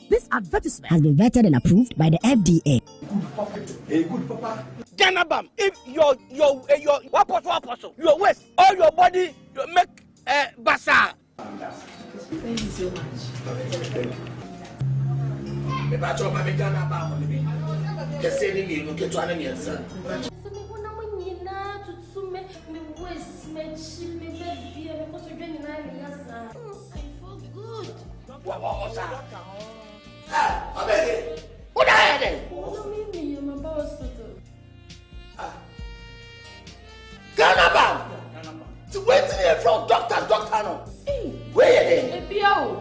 This advertisement has been vetted and approved by the FDA. Hey, good papa. Janabam, if your what your waist, all your body, you make bazaar. Thank you so much. Thank you. I beg you. What the hell then? I'm about to. Ghana Bam! To wait here from doctor no. Where you then?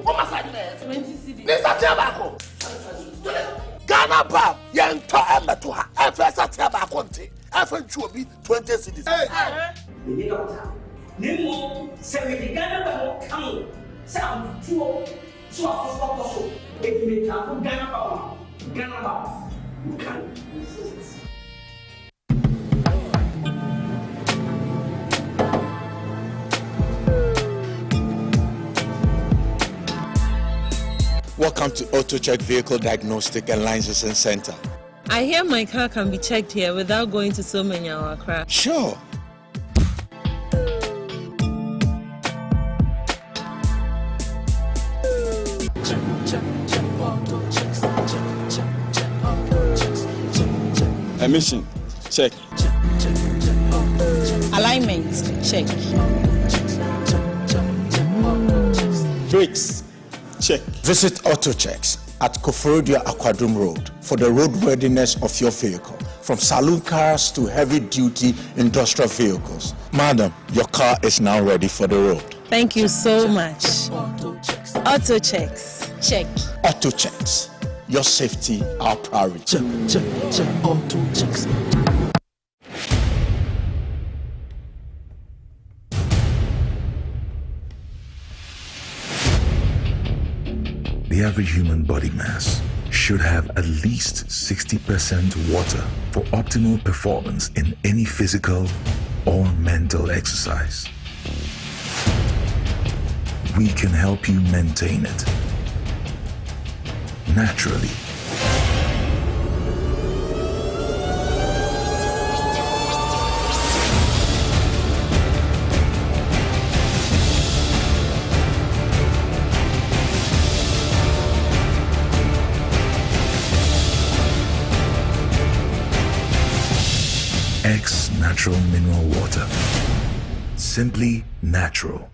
What must I do? 20 cedis. This is Tiabako. Ghana Bam! Young to Emma to her. First Tiabako. After 20 cedis. Nemo, 70 Ghana Bam come. Sound 2 so if you have Ghana you can resist. Welcome to AutoCheck Vehicle Diagnostic and Licensing Center. I hear my car can be checked here without going to so many hour crash. Sure. Emission, check. Alignment, check. Brakes, check. Visit AutoChecks at Koforidua Aquadum Road for the roadworthiness of your vehicle, from saloon cars to heavy-duty industrial vehicles. Madam, your car is now ready for the road. Thank you so much. Auto checks, check. AutoChecks, your safety, our priority. Check, AutoChecks. The average human body mass should have at least 60% water for optimal performance in any physical or mental exercise. We can help you maintain it naturally. X Natural Mineral Water. Simply natural.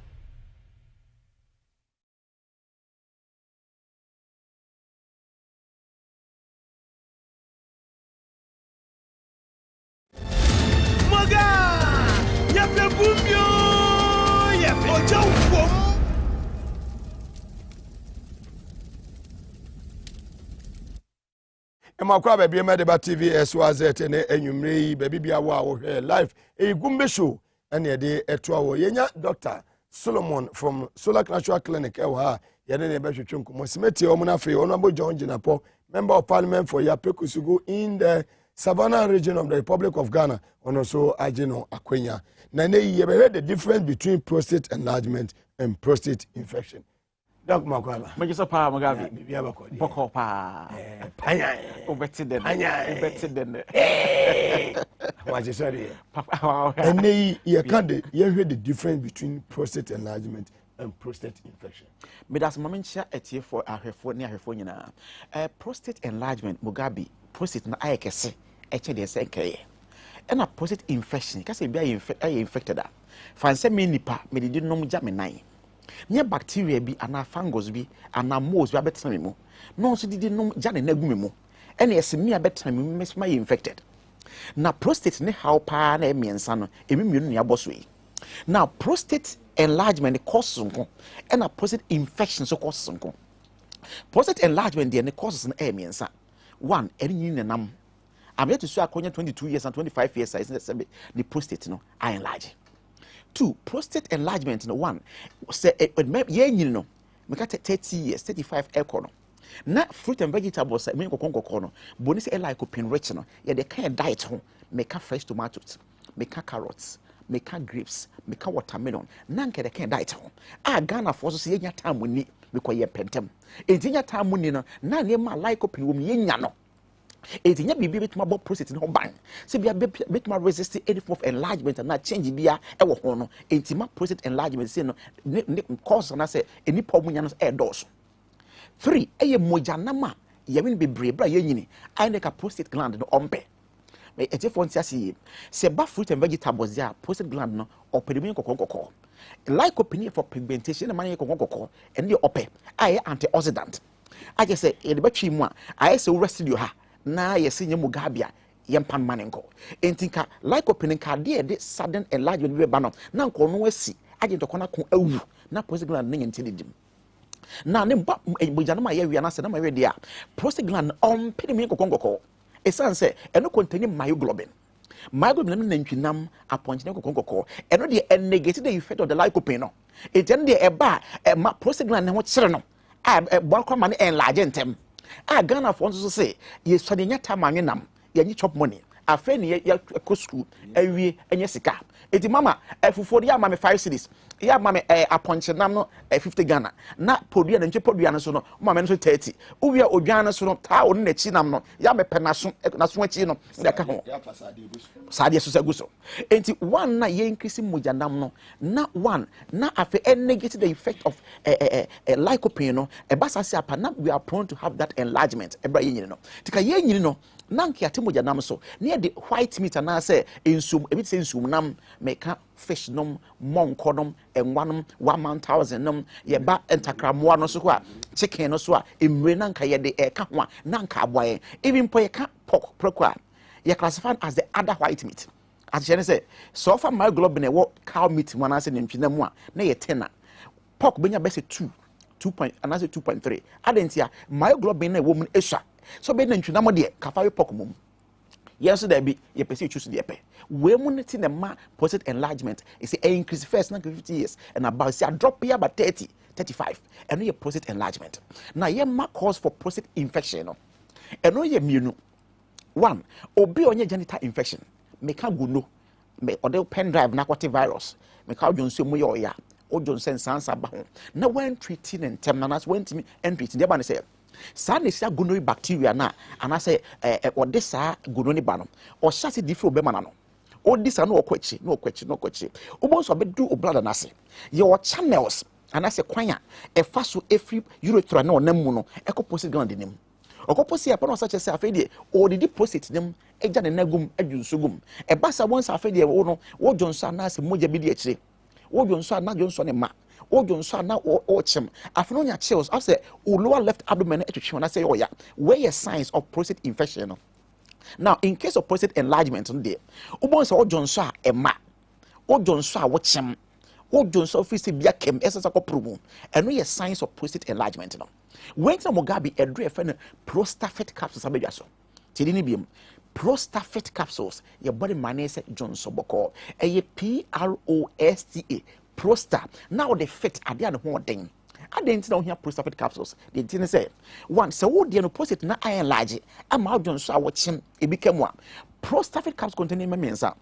Emakwa baby Medeba TV SWZ ne enwumre baby bia wo live egumbe show ene ye eto awo yenya Dr. Solomon from Solar Natural Clinic ha ye ne be hwetwe nkomo simeti o munafe Honorable John Jinapo, Member of Parliament for Yapekusugu in the Savannah region of the Republic of Ghana, and also Ajino Akwenya. Na ne ye be the difference between prostate enlargement and prostate infection. Doc Makwaba. Majisa pa Magavi. Bibi abako. Boko pa. Panya. Obeti den. Obeti den. Majisa de. And you can't hear the difference between prostate enlargement and prostate infection. Me das mamencha etie for ahwefo ne ahwefo nyina. Prostate enlargement Mugabi. Prostate na ayekese eche de senkeye. Na prostate infection kase bia infected a. Fanse me nipa me di nom ja me nan. Nye bacteria bi ana fungus bi ana mold bi abetra me mu no so didi no ja ne nagu me mu ene ese mi abetra me mu mesma ye infected na prostate ne how pa na emiensa no emienu ne aboso yi na prostate enlargement causes nko ena prostate infection so causes nko prostate enlargement de ne causes na emiensa one eni nyi nenam am yet to so akonya 22 years and 25 years size the prostate no I enlarge. Two, prostate enlargement no one say ye nyini no meka 30 years 35 econo na fruit and vegetables me kokon no boni say lycopene rich no ye the kind diet ho meka fresh tomatoes meka carrots meka grapes meka watermelon na nke the kind diet ho Ghana for so say nya time ni because ye pentem entinya time ni no na ne ma lycopene wo ye nya no etinya bibi betuma bo prostate no ban se bia betuma resist any form of enlargement and na change bia e wo ho no entima prostate enlargement se no cause na se eni pomunya no e doso 3 eye mojanama ye win bebre bra ye nyini ai ne ka prostate gland no ompe me ete fo ntia se ba fruit and vegetables ya prostate gland no opedemi kokon lycopene for pigmentation na man kokon and the ope ai antioxidant I just say e de betwi mu a ai se residue ha na yesinye mugabia yempan manenko entinka lycopene ka de sudden enlargement be ba no na nko no asi agent ko na ko awu na prostate gland ne nyente didim na ne ba bujana ma ye wi na se na ma we dia prostate gland on pedimi kokon esan se eno contain myoglobin na ntwinam aponchine kokon eno de negate the effect of the lycopene no eten de eba ma prostate gland ne ho kire no bo akoma ne enlarge ntem Ghana for so say ye swadenya tamanye nam ye chop money afa ne ye ko school awie enye sika eti mama efufori ya mama 5 cedis ya mama aponche nam no 50 Ghana na podua na nche podua no so no mama no so 30 uwie odwan no so no ta o na chi nam no ya me penaso achi no de ka ho ya fasade so saguso enti one na ye increase mojanam no na one na afa negate the effect of lycopene no ebasase apa na we are prone to have that enlargement ebra ye nyini no tika ye nyini no na nke ate mojanam so na the white meat na say ensum ebi say ensum nam meka fish nom monkonom enwanom 1000 nom ye ba entakramoa no so ko a chicken no so a emre na nka ye de eka ho a na nka aboye even po ye ka pork prokwa ye classified as the other white meat as you say so far myoglobin e wo cow meat mo na say ntwina mu a na ye tena pork benya be say 2.3 adentia myoglobin na wo mu esha so be ntwina mo de kafa pork mum yes there be ye person choose the epe we money na ma prostate enlargement is a increase first na 50 years and about say drop here about 30 35 and no ye prostate enlargement na ye ma cause for prostate infection no and no ye mienu one obi onye genital infection make guno me ode pen drive na kwate virus make odwonso mu ye oya odwonso sansa ba ho na when treating and terminals when treating dey ba ne say sa ne sia gonorrhea bacteria na ana say ode sa gonorrhea ba no o shase different obema na no o disa no okwachi obo so bedu oblada na se your channels ana say kwanya e fa so every urethra na onam mu no prostate gland nim okoposi apa no such as afede o didi prostate nim eja ne nagum adwunsogum e basa won sa afede wo no wo dwonso ana se moja bi di akire wo dwonso ana dwonso ne ma odwonso na o chem afno nya chills I say lower left abdomen etwetwe na say oya where your signs of prostate infection no. Now in case of prostate enlargement no dey ubon say odwonso a ema odwonso a wo chem wo Johnson office bia kem esesa ko promo eno ye signs of prostate enlargement no when some Mugabe edre fe no prostafet capsules abedwa so tidi ni biem prostafet capsules your body manese Johnson boko eye PROSTA prosta now the fit ade an ho den ade nti na ohia prostafet capsules the thing say one so wo de no prostate na iron large ama Johnson a wo chim ebi kemu a prostafet capsules containing memensa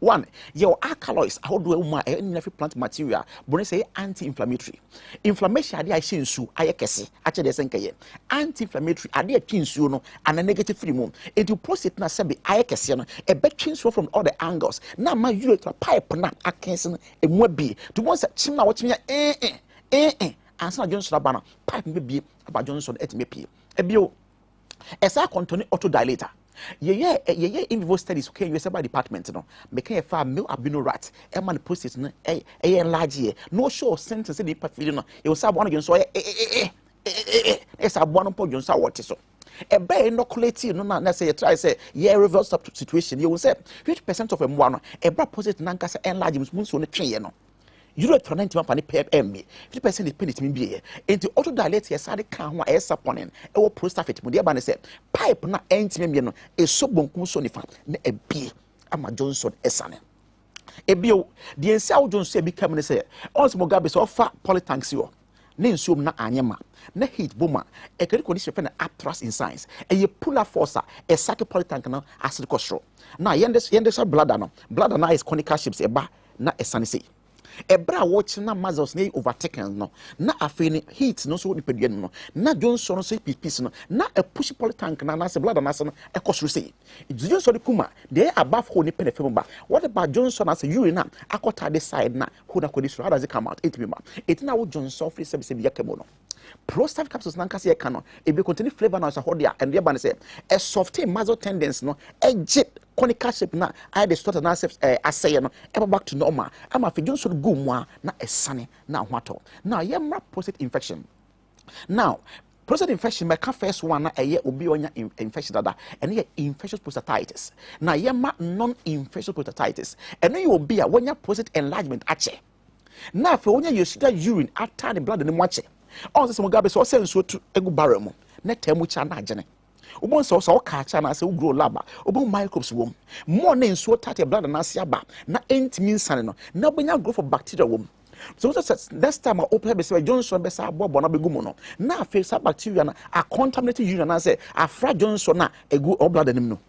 one, your alkaloids, how do you plant material? But say anti-inflammatory. Inflammation, I shin su, I kesi, actually, the anti-inflammatory, I did change you, and a negative free moon. It will prostate na sebi, I kesi, a bed change from all the angles. Now, my urethra pipe, na, I can't, it won't be. To once a chimna watching and some Johnson Abana, pipe may be about Johnson at me. A bio, as I continue autodilator. Yeah, in vivo studies okay USA by department no make a far male albino rat e man process no enlarge no show sentence the perfect no you say one again so it's a one point so what so e be inoculate no na say you try say reverse situation you will say 50% of them one e bra process na nka say enlarge mun so no twen no Euro 91 for the PMB 50% is penny me be enti auto dilate ye sade kan ho a saponen e wo prostafet mu de ba ne se pipe na enti me no e so bonkum so nifa na e bie ama Johnson esane e bio de ensi awo Johnson e bi kam ne se ons Mugabe so offer polytanks yo ne nsuom na anyema na heat boma e kere condition fe na atras in science e ye puller force e sake polytank na acid costro na yende bladder na is conical shapes e ba na esane sei ebra watch na muscles na overtaken no na afeni heat no so nipadua no na Johnson so piece no na a push polytank na se blood na se no e kosoro sei Johnson de kuma they above ho ni penefem ba what about Johnson as urine na akota the side na who na kodi so how does it come out it be ma it na wo Johnson free se be yakemo no prostafet capsules na nkase ye ka no e be contain flavor na so hodia and be say a soft muscle tendency no e jip conical shape na I the start na asay no e back to normal ama fe Johnson go mu na esane na hwato now yemra prostate infection now prostate infection me ka first one na eye obi onya infection dada ene ye infectious prostatitis na yemma non infectious prostatitis ene ye obi a wonya prostate enlargement ache na fe wonya yesuda urine after the blood ni mo ache on se Mugabe so senso to egu barrel mu na temu cha na agene ubon so ka cha na se grow laba ubon microbes wom more na nso tate blood na se aba na entimi nsane no na bonya growth of bacteria wom so next time I open be say Johnson be say bobo na begumo no na face bacteria na a contaminated urine na say afra Johnson na egu blood anim no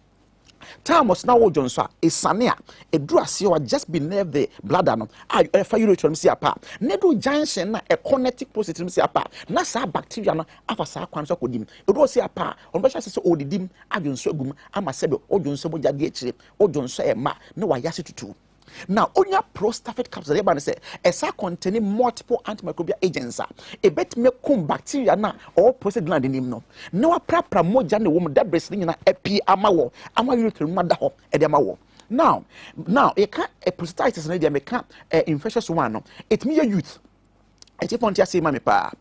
Thomas now Johnson is sania a drasio just beneath the bladder no I urethra see apart nedo junction na a connecting positive see apart na sa bacteria no afa sa kwan so kodim e do see apart on be say o didim adwonso agum ama sebe o Johnson bo jade akire o Johnson e ma na wa yase tutu now onya prostafet capsules they say esa containing multiple antimicrobial agents e bet me kum bacteria na or prostate gland nim no na wa prapra moja ne wo mu debris ni na epi amawo ama urethra ma da ho e de amawo now e can a prostatitis na dey me can infectious one no it me youth e ti fontia say ma me pa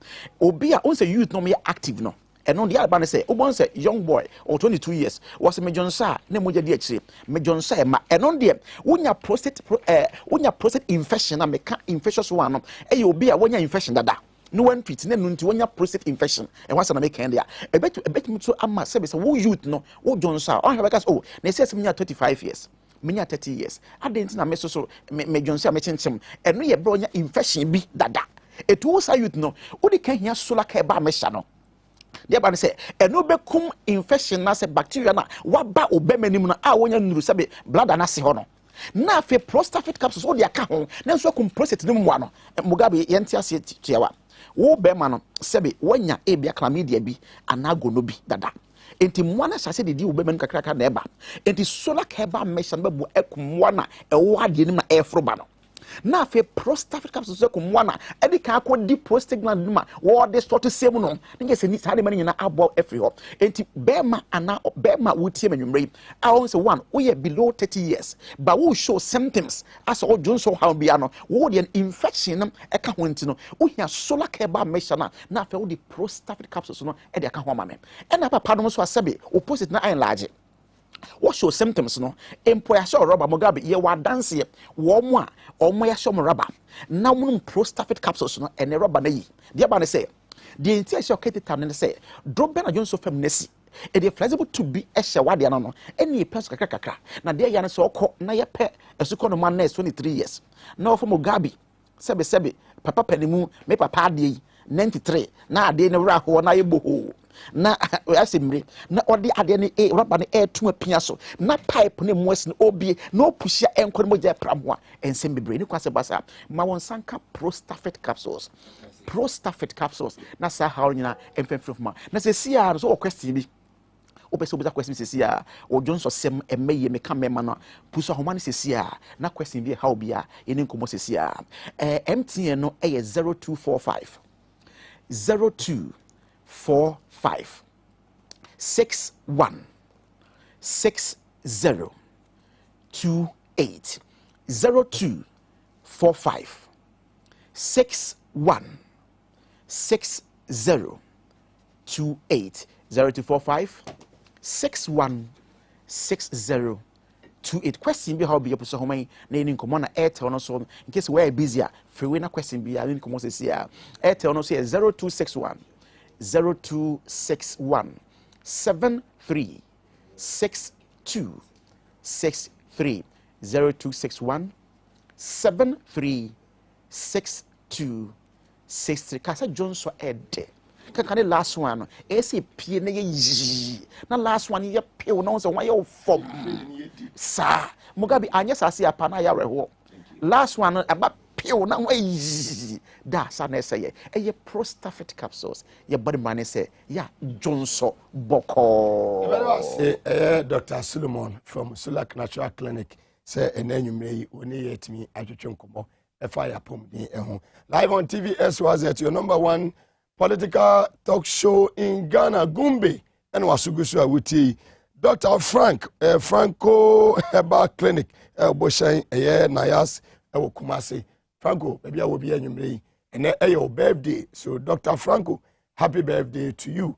obi a on say youth no me active no and on the other say ubon say young boy or 22 years was me Johnson na moja di akire me Johnson ma and on there wonya prostate infection na me ka infectious one no e obi a wonya infection dada no one treat na no nti wonya prostate infection e wasa na me kan dia e bet me to ama say wo youth no wo Johnson on have oh na say me 25 years me 30 years adent na me so me Johnson me chinchem and no ye bro nya infection bi dada etu sa youth no wo di kan hia solar care ba me sha no they ba say eno bekum infection na say bacteria na waba obemanim na a wonya nuru sabe blood na se ho no na fe prostafet capsules wo dia ka ho na so kum prostate nim wa no Mugabe yenti ase tiawa wo bema no sabe wonya ebia chlamydia bi anago no bi dada enti mwana sase de di obemanim kakraka na eba enti solar keba measure ba bu ekum wana ewo ade nim na efro no na fe prostafet capsules ko mwana e di ka ko di prostate gland ma wo de sort same no nge se ni sade mani na abo every ho enti bema wutie manwumre a won say one we below 30 years but we show symptoms as all Johnson how bia no wo de infection e ka ho enti no wo hia solar care measure na fe wo di prostafet capsules no e de ka ho ma me e na papa no so asebe opposite na iron large what show symptoms no empo ya show rubber Mugabe ye wa dance ye wo mo a omo ya show rubber na munum Prostafid capsules no ene rubber na yi dia ba ne say the entire show ketita ne say drop na jonso fam nesi e dey flexible to be e hye wade no ene peso kakaka na dia ya ne so okọ na ye pe esuko no man na 23 years na ofo Mugabe sebe papa panimu me papa ade 93 na ade ne wra ho na ye boho na asemre na odi ade ne rubber ne to apia so na pipe ne moas ne obi na opushia enko ne moja pramo a ensem bebre ne kwase basa ma won sanka Prostafid capsules na sa hawo nyina emfemfrofuma na se sia so question bi obese obuza question se sia o jonso sem emeye me kamema no puso homa ne se sia na question bi how bia ene nkomo se sia MTN no 0245 61 60 28 0245 61 60 28 0245 61 60 28 question be how be your person home na any nkomo na Airtel no so in case we are busy free na question be any nkomo say here Airtel no say 0261 73 62 63 0261 73 62 63 kasa Johnson ede kakane last one ese pie na ye na last one ye pie no so why you form sa Mugabe anya sase apa na ya reho last one aba pie na why da sa na say ye Prostafid capsules ye body man say ya Johnson boko Dr. Solomon from Sulak Natural Clinic say enanyumre oni yetimi atwetwe nkomo fire pom ni ehun live on TV SYZ your number one political talk show in Ghana, Gumbe, and Wasugusu Awuti. Dr. Franco Herbal Clinic, Boshain, Nayas, Kumasi. Franco, maybe I will be in your and your birthday. So, Dr. Franco, happy birthday to you.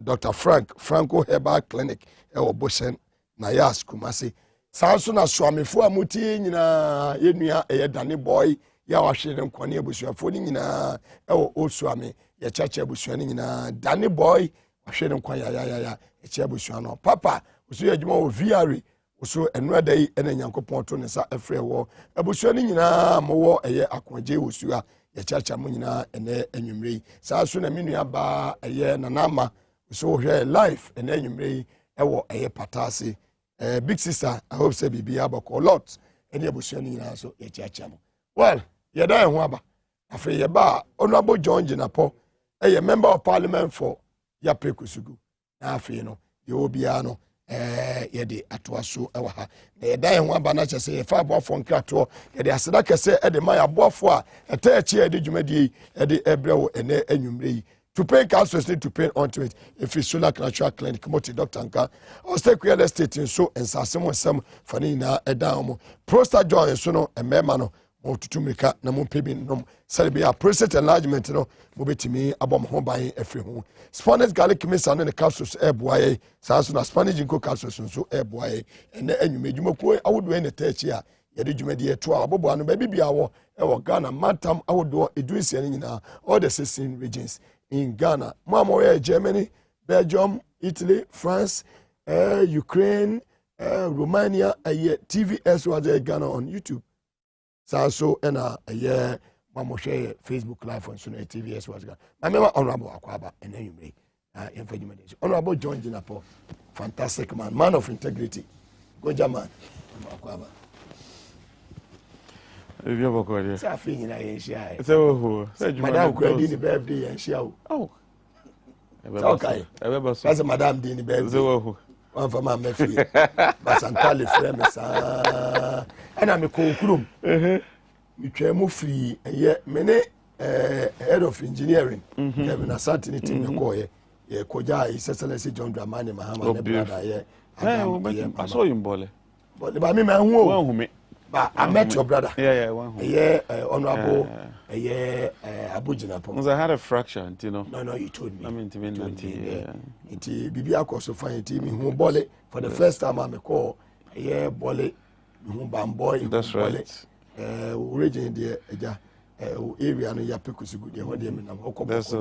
Dr. Franco Herbal Clinic, Boshain, Nayas, Kumasi. Sansuna Swami for Muti, Yenia, Danny Boy. Ya wahwe dem kwane abusuafo ni nyina ewo oswame ya chacha abusuani nyina Danny Boy wahwe dem kwan ya echi abusuano papa usu adwuma wo VR usu enu adai ena nyankopon to ne sa efre wo abusuani nyina mowo eye akoje usu a ya chacha mo nyina ene anwumrei sa so na menua ba eye nanama usu hwe life ene anwumrei ewo eye patase big sister I hope say bibia bako lot ene abusuani nyina so ya chacha mo well yeda ehun aba afi yeba honorable John Jinapo member of parliament for Yaprekusugu na afi no ye obia no yede atoaso ewa ha na yeda ehun aba na chese ye fa aboafo nkrato yede aseda kese ede ma aboafo a eta echi ede dwumadie ede ebrewo ene anwumre to pay council to pay onto it if it's Solar Natural Clinic multi doctor nka or stay real estate in so ensasem nsem fani na eda omo prostate joint so no emema no tutumika na mumpebi nom celebia prostate enlargement no mobetimi abom ho ban afri ho Spanish garlic mixer no ne capsules eboaye sanso na Spanish inco capsules so eboaye ene anwumedwumakuo awodo ene tachi a yede dwumadi eto abobo ano ba bibia wo ewo Ghana matam awodo edurisi ani nyina all the 16 regions in Ghana mama Germany, Belgium, Italy, France, Ukraine, Romania, TVS was Ghana on YouTube. So ena mama share Facebook live on Sunday TVS was Ghana. My member honorable Akwaba and then you may honorable John Jinapo, fantastic man of integrity. Good man, Akwaba. If you have a career, it's a thing in Asia. So, Madame Grady the birthday and show. Oh, okay. That's a Madame Dini birthday. One for my nephew, Basantali Fremes. And I'm a cool you can move free a year, many head of engineering. Kevin Asantini Timokoye, Koja, His Excellency John Dramani Mahama, brother. I saw him, Bolle. But by me, my home. Me. But I met your brother. Yeah, honorable Abujina po. I had a fracture, you know. No, you told me. I mean, Bibi akoso fine team who bole for the first time I call bole who bamboy. That's right. Origin there area no ya pekusi good there dey menam okọ. That's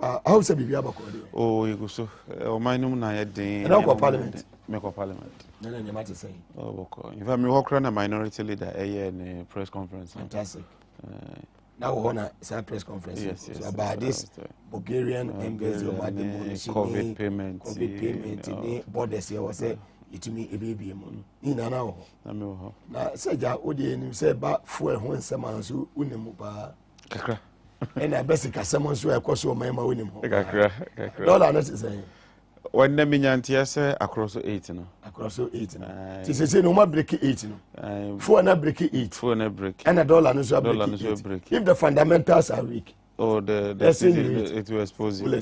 how say Bibi abako there? Oh, you go so. O minum na ya den. Na okọ parliament. Make parliament. No, matter say. Oh, okay. In fact, me work run a minority leader in a press conference. Fantastic. Now we want a press conference. Yes. So about this Bulgarian embassy about the COVID payment. Borders here was say it me a baby mon. Ina now. Na say ja odi enim say ba fuel ho nsem anso unemu ba. Kakra. And I basic asem so e koso man ma unim ho. Kakra. Dollar not say. When the minyantia say across 8 no. Across 8 no. Ti say no ma break 8 no. Fuel na break 8. Fuel na break. And a dollar no so break. If the fundamentals are weak. Oh, it will expose you.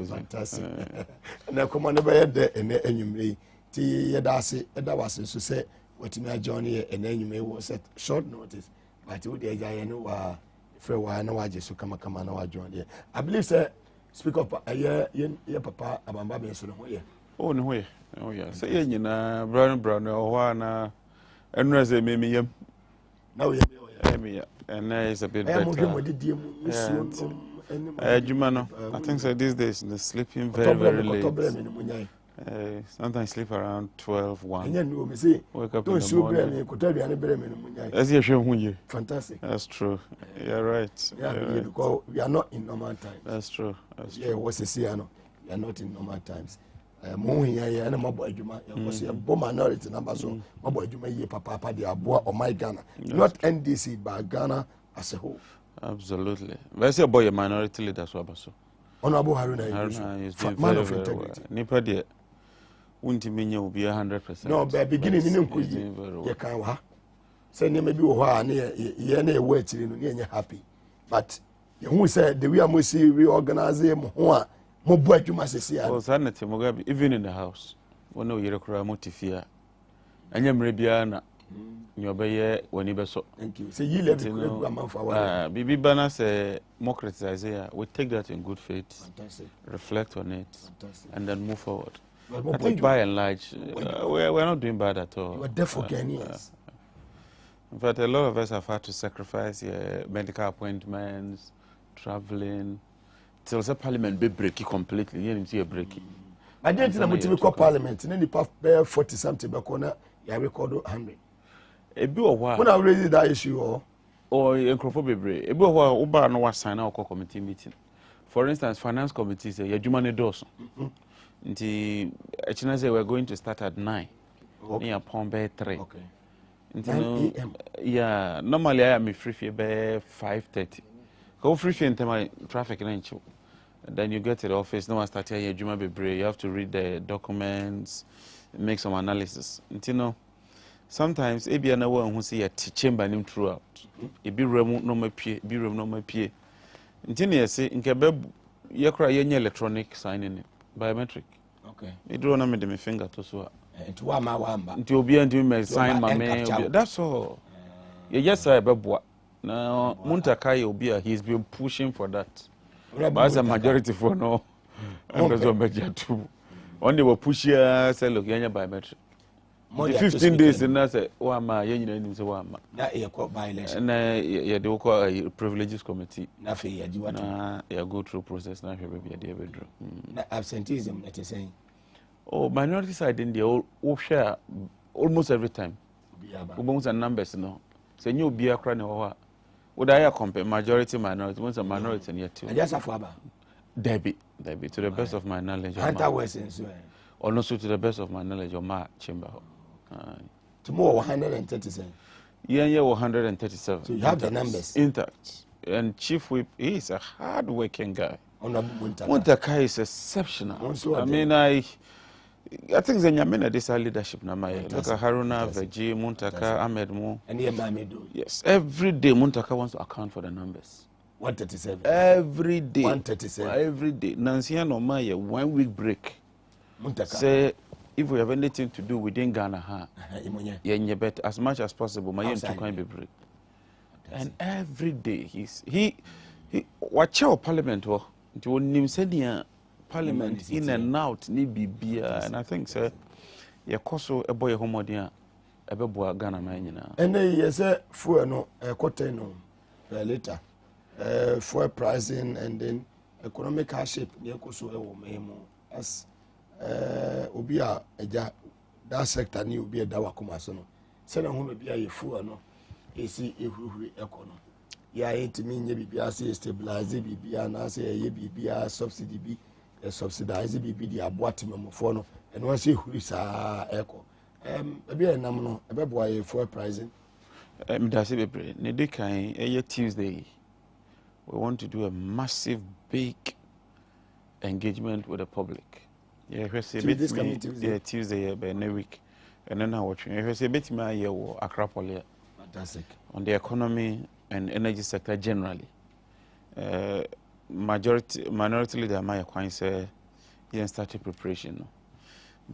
Fantastic. Na come on never there and enyumre. Ti yedase edawase so say wetimi journey and enyume was set short notice. But we dey ja no wa free wa na wa jesu kama na wa join there. I believe say speak up ye papa abamba be so no here. Oh no here. Oh yeah. Say ye nyina brown o na enra say me yam. Now we me and it's a bit better. Juma no. I think so these days they're sleeping very late. Sometimes sleep around 12, 1. Wake up in the morning. Fantastic. That's true. You're right. Because we are not in normal times. That's true. Yeah, what's the say? We are not in normal times. Minority numbers so papa the aboa or my Ghana. Not NDC but Ghana as a whole. Absolutely. But I say about your minority leaders so. Honorable Haruna is doing very well. Nipa de wunti menye will be 100%. No, but beginning in you can wa. Say maybe wo ha na ye na e wa chiri no ye happy. But who said the way am see reorganize mo ho a mo bu adwuma sese ya. Oh, Sanate Mugabe even in the house. When we rekura motifia. Anya mre bia na nyobeye wani beso. Thank you. Say you let the man for our. Bibi bana say more criticize here. We take that in good faith. Fantastic. Reflect on it. Fantastic. And then move forward. I think by and large, we're not doing bad at all. We're there for Ghanaians. In fact, a lot of us have had to sacrifice medical appointments, traveling, till the parliament be breaky completely. You didn't see a breaky. I didn't think that we call parliament. And then the path 40 something back on you record 100. A bit of while. When I raised that issue, or a crophobe, a bit of while Uber no was sign out committee meeting. For instance, finance committee say, Yajumane dos. Nti actually say we're going to start at 9. Near Pombe 3. Okay. 9 a.m. Yeah, normally I am free by 5:30. Go free in time traffic range. Then you get to the office. No one start here. You have to read the documents, make some analysis. Sometimes ebi na one who see a chamber nim throughout. Ebi room no my pie, ebi room no my pie. Ntino say nkebe yakra yenye electronic signing biometric. Okay. Me draw na me de me finger to so. Nti wa ma wamba. Nti obi and me sign my man. That's all. You just say beboa. Now Muntaka obi he's been pushing for that. But as a majority for no. And there's one better too. Only we push here say look yenye biometric. 15 days and I say wa ma yenye na say wa ma. Na e call by election. Na ye dey call a privileges committee. Na fe ye di what? Na ye go through process na fe be dey bedroom. Na absenteeism that is saying. Oh, minority side in there share almost every time. We some numbers no. Say new be akra na ho. Would I compare majority minority? Once a minority in here too. I just have Faba. Debbie, to the best of my knowledge. Hunter Western, or also to the best of my knowledge, or my chamber. Tomorrow 137. Yeah, 137. So you have the numbers intact. And Chief Whip, he is a hard-working guy. Muntaka is exceptional. I mean, I think the Nyamena this leadership na my look at Haruna, Veji, Muntaka, Ahmed Mo. And here Mamedo. Yes, every day Muntaka wants to account for the numbers. 137. Every day. 137. Every day. Nancy and Omaya 1 week break. Muntaka. Say if we have anything to do within Ghana, yeah, bet as much as possible. My to kind be break. And every day he watch our parliament wo nti wonim senia parliament in and out ni bibia, and I think sir ye koso ebo ye homodin a ebeboa Ghana man nyina. And ye say fuel no quarter no per liter. Fuel pricing and then economic hardship ne koso e wo memo as obi a eja that sector ni obi e da wakoma so no. Se na hono bia ye fuel no esi ehuhuri ekono. Ya intimi nye bibia se stabilize bibia na se ye bibia subsidy bi subsidize bibi di aboate memofo no eno ase huri sa eko bia enam no ebeboa ye fuel pricing Midase bebre ne de kan Tuesday we want to do a massive big engagement with the public. Yeah, this coming Tuesday. Yeah, Tuesday by next week. And then I watch. Yeah, say beti ma ye wo Accra Poly. Fantastic. On the economy and energy sector generally. Minority leader my kwan say you started preparation no.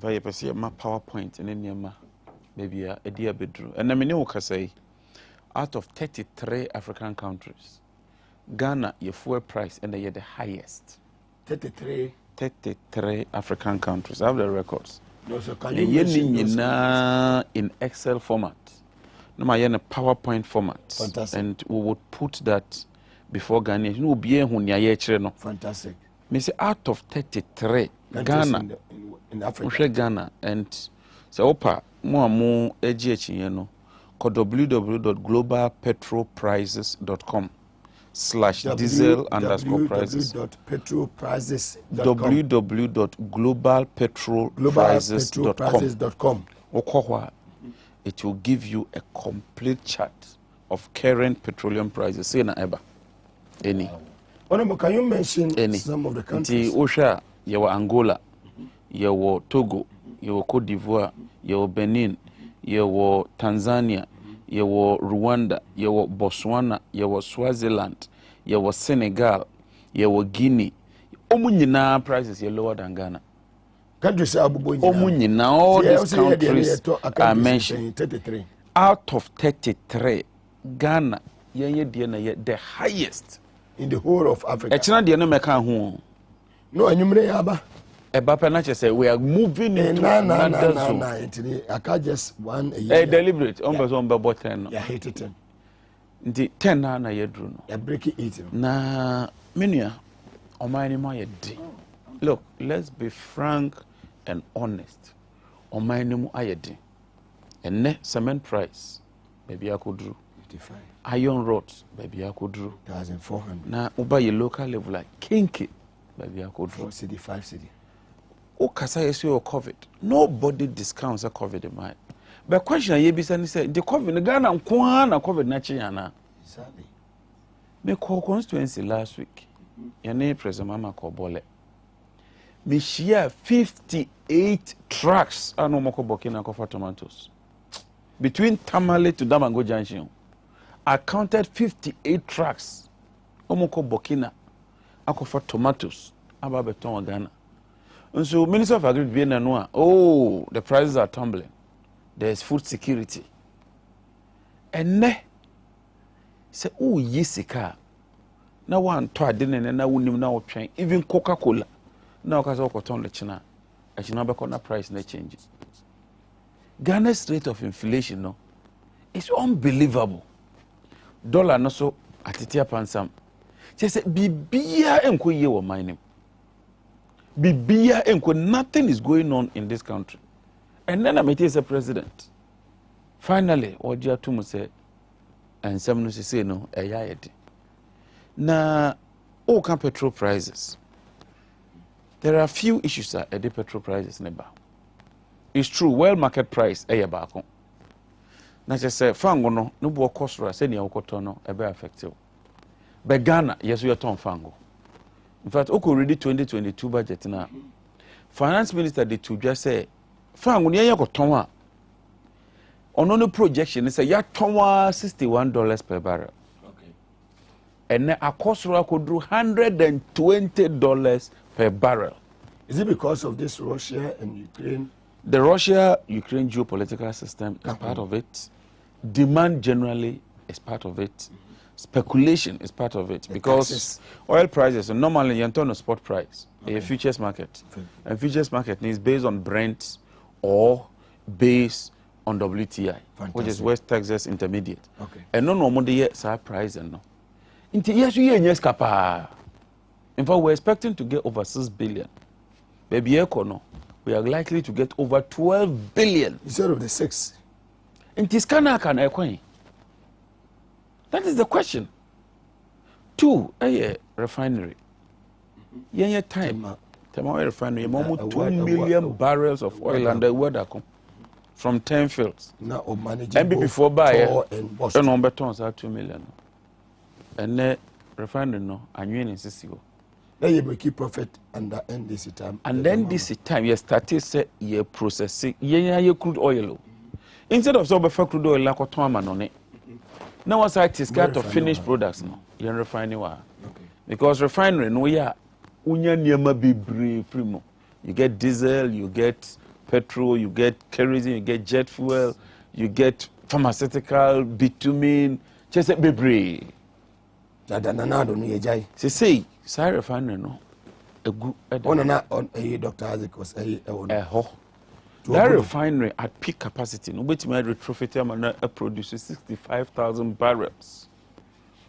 But you perceive my PowerPoint and then ma maybe a dear bedroom. And I mean you can say out of 33 African countries, Ghana your fuel price and they are the highest. 33 African countries. I have the records. No, so can you mention those in Excel format? No, my in a PowerPoint format. Fantastic. And we would put that before Ghana. You know, be no. Fantastic. Me say out of 33, Ghana in Africa. Ghana and so opa more AGH you know. Called www.globalpetrolprices.com/diesel_prices. www.petrolprices.com. It will give you a complete chart of current petroleum prices. Say na eba. Any. Honorable, can you mention some of the countries? Osha, you Angola, you Togo, you Cote d'Ivoire, you Benin, you Tanzania, you Rwanda, you Botswana, you Swaziland, you Senegal, you Guinea. Omunyina prices are lower than Ghana. Countries are Omunyina, all these countries are mentioned. 33. Out of 33, Ghana, the highest in the whole of Africa. No, say we are moving into another zone. I can't just one a year. Deliberate. Yeah, hate it. The 10 na yedru no. Ya break it. Na menua omani ma yedi. Look, let's be frank and honest. Omani mu ayedi. Enne cement price maybe akodru 55. Iron rods maybe akodru 1400. Na uba ye local level like kinky maybe akodru 4 cedi 5 cedi. Okasa yesu COVID. Nobody discounts a COVID in mind. But question ye be say the COVID Ghana nkwa na COVID na chiana. Exactly. Me call constituency last week. Yane President Mama Kobole. Me share 58 trucks anu moko Burkina Faso tomatoes. Between Tamale to Damango Junction, I counted 58 trucks. Omoko Burkina Faso tomatoes aba beton Ghana. And so Minister of Agriculture know, oh, the prices are tumbling. There's food security. And ne say, oh, yesika. Na one to didn't and na wunim na train. Even Coca-Cola. Now because of cotton China. I should not be corner price na change. Ghana's rate of inflation no, it's unbelievable. Dollar no so atitia pansam. Say bibia enko ye wo mining. Bibia enko, nothing is going on in this country. And then I met as a president. Finally, what you to say, and some say no, a yayed. Now, all can petrol prices. There are a few issues at the petrol prices never. It's true, well market price, a yabako. Now, just say, fango no bo cost ra, send your cotono, a very effective. But Ghana, yes, we are ton fango. In fact, already 2022 budget now. Finance Minister did to just say, "Fang when you go tonwa." On the projection, it's a ya tonwa $61 per barrel. Okay. And then a cost could do $120 per barrel. Is it because of this Russia and Ukraine? The Russia-Ukraine geopolitical system is part of it. Demand generally is part of it. Speculation is part of it because oil prices normally you turn a spot price, a futures market, and futures market is based on Brent or based on WTI, which is West Texas Intermediate. And no normally yet price and no. Yes, we are kapa. In fact, we're expecting to get over 6 billion. Baby no, we are likely to get over 12 billion instead of the 6. In Tiskana can I. That is the question. 2, a refinery. Yeah, time. Oil refinery, more 2 million barrels of oil and the water come from 10 fields. Now, managing before buy and Boston. And number tons are 2 million. And the refinery no, and you in Sissio. Then you keep profit under NDC time. And then this time you started say you processing, you crude oil. Instead of so crude oil like a on it. Now what's that is got to finished products now. You refinery because refinery no ya unya niema be primo. You get diesel, you get petrol, you get kerosene, you get jet fuel, you get pharmaceutical, bitumen, just a bebre. Say refinery no. A good on a Dr. Isaac was a that refinery at peak capacity, no which made retrofit produces 65,000 barrels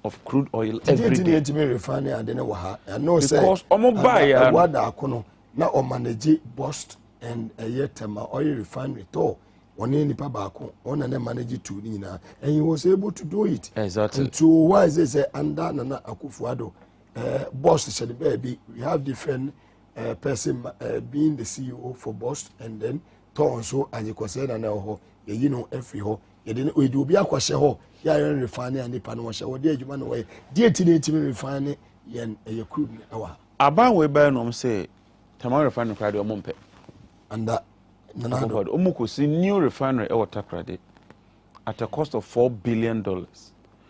of crude oil every day. Refinery and then no because buy what now or manage bust and a yetema oil refinery to one any pabako on and manage two and he was able to do it. Exactly. And so why is this under Nana Akufuado boss said baby we have different person being the CEO for boss and then Ton so as you said and now you know every ho you didn't we do be a question ho ya refinery and the panwasha or dear human away dear teenage refinery yen a crude hour about we buy no say tomorrow refinery Friday or mumpe and that Nanado Omuku see new refinery or Takrade at a cost of $4 billion.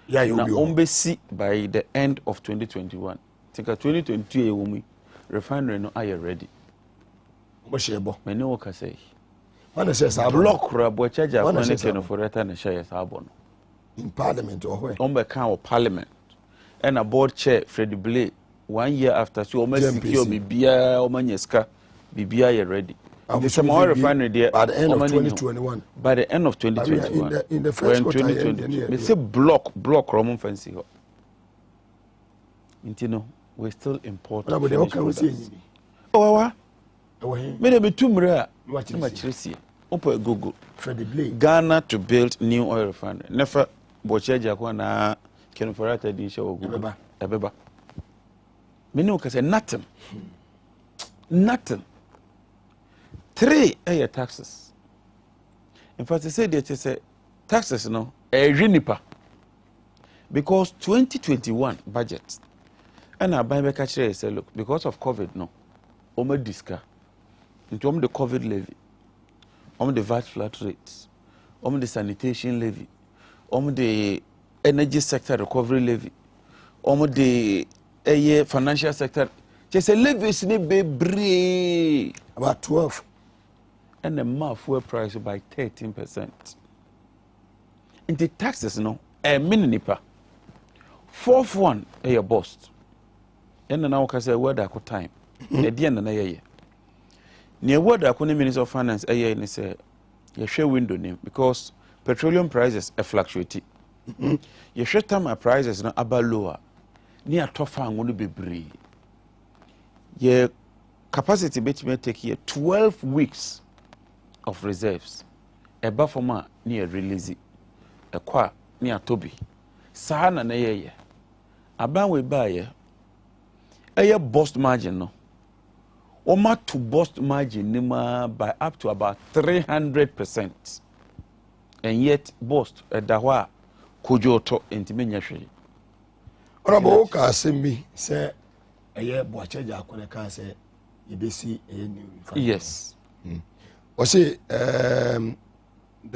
Yeah, you'll be see by the end of 2021. Think a 2022 refinery no are ready. Many workers say. One says block rabo charge a money for return and share sabon. In Parliament or where? On the count of Parliament. And a board chair Freddie Blake 1 year after so almost secure Bibia or Manyeska Bibia ready. The small refinery there by the end of 2021. By the end of 2021. In the first quarter, 2020. It's a block Roman fancy. Intino, we're still important. Oh, maybe 2 rare. What much receive? Open Google. Ghana to build new oil refinery. Never Bocheja Kwana can for at a show. Abeba. Many can say nothing. Nothing. 3 air taxes. In fact, they say that it's a taxes, no, a juniper. Because 2021 budget, and I buy back actually say, look, because of COVID, no, Omo disca, into the COVID levy, the VAT flat rates, the sanitation levy, the energy sector recovery levy, the financial sector. Just a levy is be about 12. And the more fuel price by 13%. In the taxes, no, a mininipa. 4th one, a bust. And now I say word I could time. A dear and a year. Near word I couldn't Minister of Finance a year and say, you share window name because petroleum prices are fluctuating. You share time prices now about lower. Near tough and going to be bree. Your capacity bet may take here 12 weeks. Of reserves, a buffer near release, a qua near Toby, Sahana na ye, a ban we buy a bust margin no, or mat to bust margin nima by up to about 300%, and yet bust a dawa kujoto intimidation. Honorable Kasimi say a year Boachaja Koneka say you be see a new. Yes. Or say the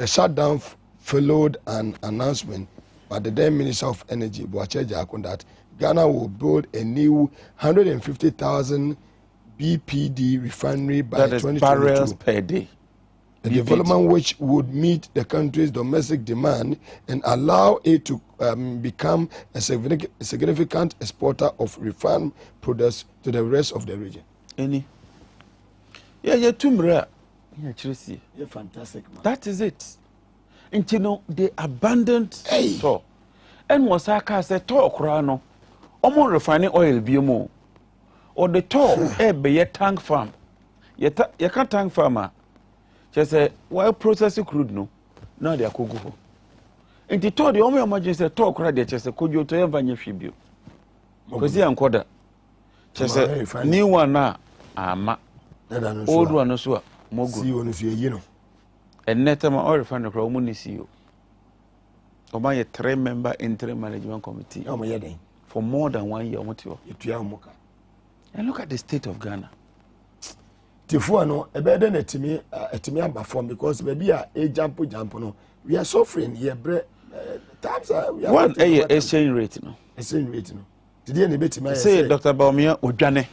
shutdown followed an announcement by the then Minister of Energy, Boachaja Akun, that Ghana will build a new 150,000 BPD refinery by 2022. That is barrels per day. a development which would meet the country's domestic demand and allow it to become a significant exporter of refined products to the rest of the region. Any? Yeah, you're tumra. Yeah, Chelsea. You're fantastic, man. That is it. And you know, they abandoned store. And Mosaka said, talk, Rano. Omo refining oil, BMO. Or the talk, be a tank farm. You can't tank farmer. Just say, why processing crude no? Now they are cocoa. And he told the only emergency talk right there, just a could you to ever your tribute. Because he unquoted. Just a new one now, old one also. See you if you know. And Netama oil refinery for Omuni CEO. Oma a 3-member interim management committee. For more than 1 year. And look at the state of Ghana. Tifuano, a better than a Timmy perform because maybe a jump no. We are suffering here, times are one exchange rate no. Exchange rate no. Today any bit say Dr. Baumia Ujane.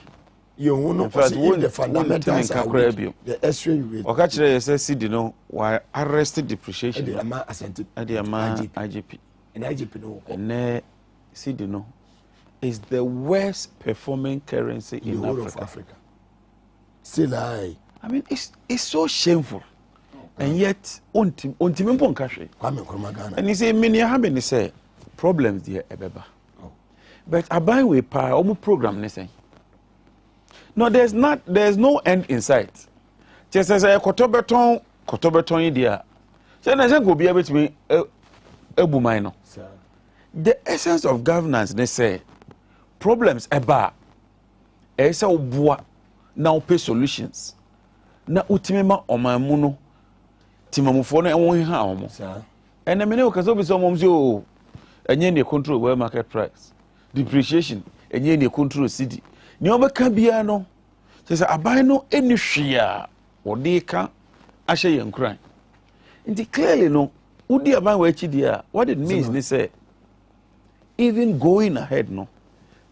You know, the fundamentals are the exchange rate. Okachire say CD no why arrested depreciation. The amount assented. The amount IGP. And IGP no. And CD no is the worst performing currency in the whole of Africa. Still I mean, it's so shameful. And yet, and you say, many have say problems there, ebeba. But I buy we pay almost program listen. No, there's no end in sight. Just as a kotobeton idea. Then I go be able to be ebu minor. The essence of governance, they say, problems eba. Esa ubwa. Now pay solutions. Na utimema omamuno timamufo na enwo ha omo. And the many okaso be some omzo enye ne control world market price. Depreciation enye ne control cedi. Ni obeka bia no say aban no eni hwea wode ka ahye yen kran. Nti clearly no udi aban wa chi dia what it means they say even going ahead no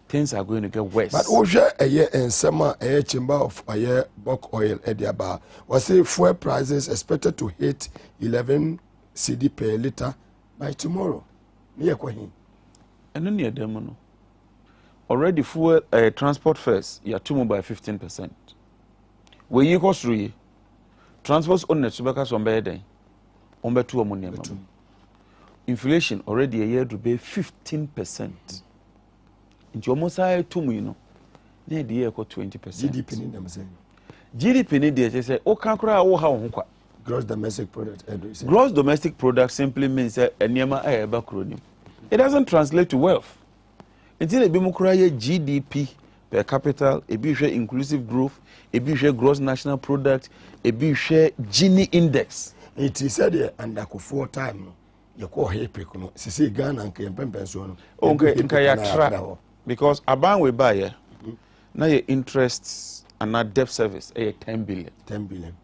things are going to get worse. But Oja a year and summer a chamber of a year bulk oil at the bar was say fuel prices expected to hit 11 cedi per liter by tomorrow. Near Kwahin. And then near them no. Already fuel transport fares you are too more by 15%. Where you go through transports on the subaka on bed on better money. Inflation already a year to be 15%. Into almost high 2 million, near the year 20%. GDP in them saying. GDP need they say, oh, can't cry, oh, how gross domestic product. Gross domestic product simply means a nearma acronym. It doesn't translate to wealth. Until a bimokraya GDP per capita, a bishare inclusive growth, a bishare gross national product, a bishare Gini index. It is said under 4 times. You call happy, see Ghana and Kempen. Okay, because aban we buy now your interests and not debt service 10 billion. 10 billion.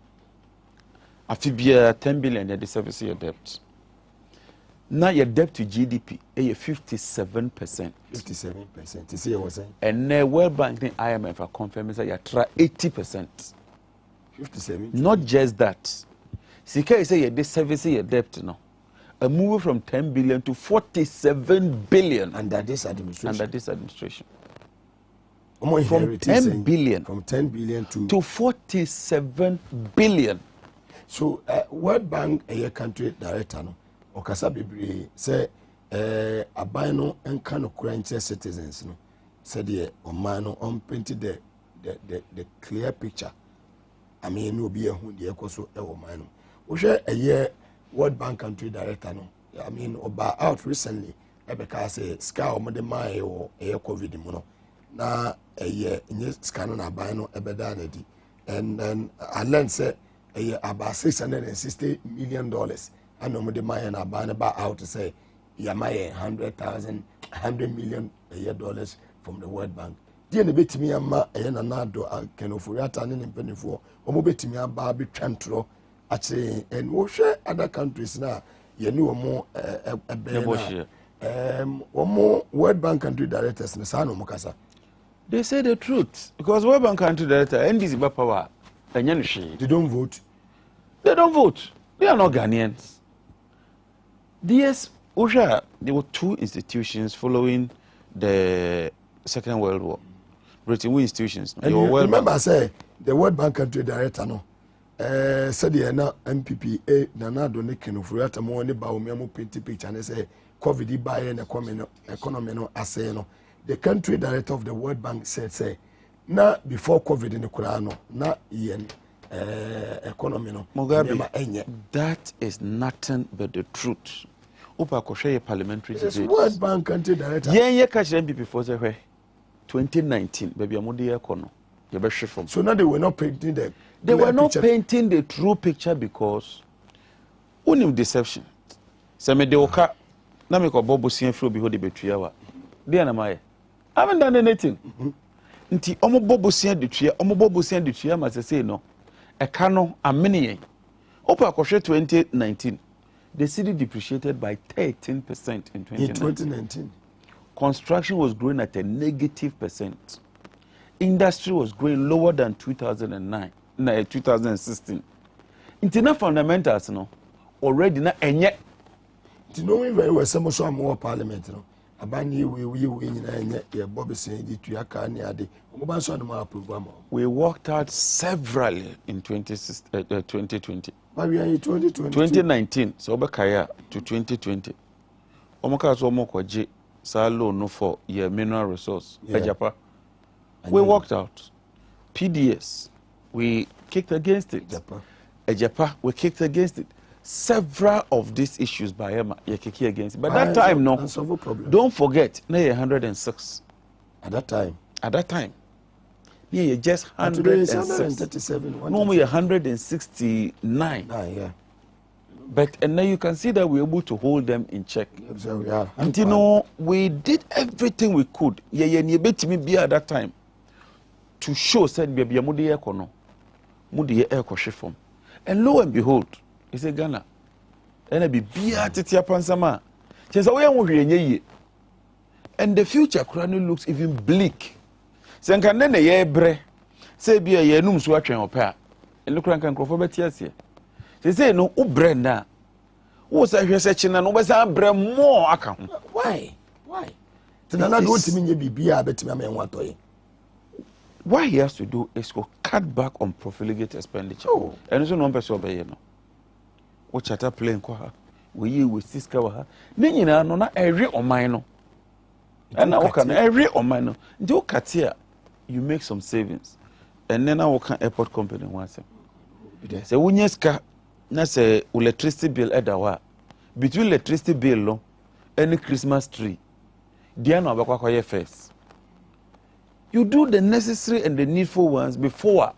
After 10 billion the service your debt. Now your debt to GDP 57%. 57%. You see what I'm saying? And the World Bank and IMF are confirming that you try 80%. 57. Not just that. See, can you say your debt service your debt now? A move from 10 billion to 47 billion under this administration. From 10 billion to 47 billion. So, World Bank a country director no okasa bebre say aban no enka no kranche citizens no said the oman no on painted the clear picture. I mean no be ehun de ekoso e oman no. Wo hwe a World Bank country director no I mean oba out recently ebeka say ska omode mai o COVID mu no na nye ska no na ban no ebeda na di and then I learned say about $660 million and omode mai na ban ba out to say yamaye $100 million dollars from the World Bank. Die na betimi ama na nado kenofuriata ne mpenifo omo betimi aba bi twantro actually and we share other countries now you know more World Bank country directors na sano mukasa they say the truth because World Bank country director NDC ba power they don't vote They don't vote. They are not Ghanaians. DS, Usha, there were two institutions following the Second World War. Britain institutions. And you remember, I say, the World Bank country director, no? Said the MPPA, Nana Donekin of Rata Money Baumemo painting picture, and they say, COVID by an economy, no, I say, no. The country director of the World Bank said, say, na before COVID in the Kurano, na yen economy, no. Mugabe, that is nothing but the truth. Upa Koshe parliamentary debate. World Bank country director. Yeah, catch MPP for the 2019, baby, I'm on the economy. So now they were not painting the. They were not painting the true picture because unim deception. Say me de oka na me ko bobo sien fro bi ho de betua wa. Dey na my. I haven't done anything. Nti omo bobo sien de tua ma say no. E ka no amene yen. Opa akwohwe 2019. The city depreciated by 13% in 2019. In 2019. Construction was growing at a -%. Industry was growing lower than 2016. Internal fundamentals, no, already na enye. You know very well some more parliament, no. Abani we enye ye Bobby saying the tuaka ni ade. Omobanso no ma approve. We worked out severally in 2020. But we are in 2020. 2019, so obekaya to 2020. Omoka so omokwaje sa loan no for your mineral resource. Ejapa. We walked out. PDS, we kicked against it. Ejapa, we kicked against it. Several of these issues by Emma, you kick against it. But that time, no. Don't forget, now you're 106. At that time. At that time. Yeah, you're just 137. No, we're 169. Yeah. But and now you can see that we're able to hold them in check. And you know, we did everything we could. Yeah, at that time. To show said baby mudi ekono mudi ekoshe and lo and behold he said Ghana and be bia titia pansama chesa we enwo hwenye and the future kurani looks even bleak senka ne ye bre say bia ye num so atwen opa and look rank nkrofo betiasie say no ubre na wo sa hwese china no be sa bre more aka ho why tinana do timi nye bibia betimi amenwa toye. What he has to do is to cut back on profligate expenditure. And so no person obey no. O chata plane kwa we siska wa. Ni nyina no na every on mine no. And now can every on mine no. Ndio katia you make some savings. And then now can airport company once. Say unyeska na say electricity bill edawa. Between electricity bill no any Christmas tree. Dia no abakwa kwa first. You do the necessary and the needful ones before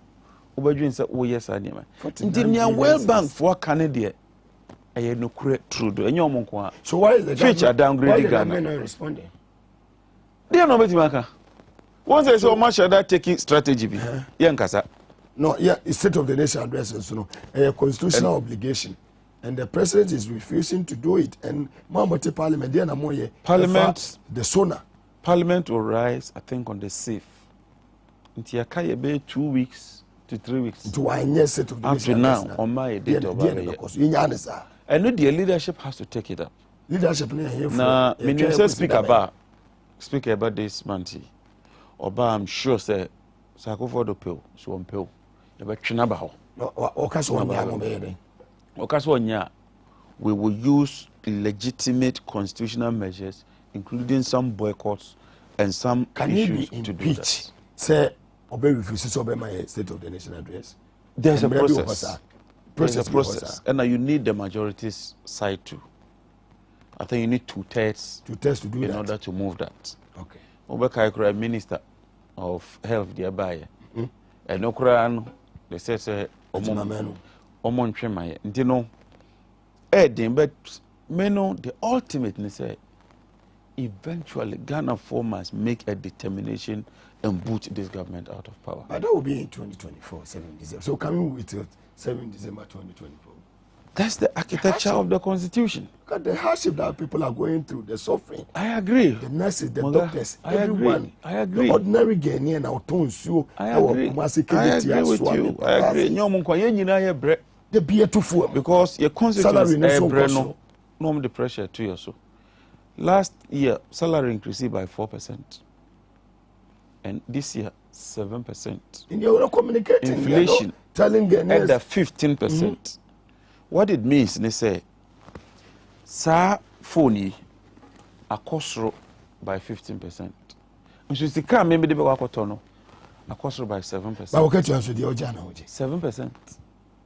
Obadwin say oh yes anima. Intinia World Bank for Canada. I no correct true do. Enyo mo nko. So why is the feature downgrading Ghana? Not responding? They are not betimaka. Once I saw much that taking strategy be. Yankasa. No, yeah, it's State of the Nation address and so no. A constitutional obligation. And the president is refusing to do it. And Mambote Parliament, they are more Parliament the sooner. Parliament will rise, I think, on the 6th. Until I be 2 weeks to 3 weeks. To one State of the Nation. Up to now, on my date of birth. I know the leadership has to take it up. Leadership now, Minister speak about this month. Oba, I'm sure say Sakofo do pill, so on pill. You bet Chinaba. We will use legitimate constitutional measures, including some boycotts and some issues to do that. Say, obey refuses to obey my State of the Nation address. There's a process. There's a process. And now you need the majority's side too. I think you need 2/3 to do in that. order to move that. Okay. Obeka Minister of Health thereby. And Okran, they say Omon Tremaye. You know, but Meno, the ultimate say eventually Ghana must make a determination and boot this government out of power. But that will be in 2024, 7 December. So can we wait till 7 December 2024? That's the architecture of the constitution. Look at the hardship that people are going through, the suffering. I agree. The nurses, the doctors, everyone. I agree. The ordinary Ghanaian, our tones, you. I agree. I agree with you. I agree. The beer to full because your constituency salary no the pressure to you so. Last year salary increased by 4%. And this year 7%. In your communicating inflation telling Ghanaians at 15%. What it means, they say, sa phone a cost by 15%. And so the car maybe the back a cost by 7%. But okay to answer the Ojana 7%.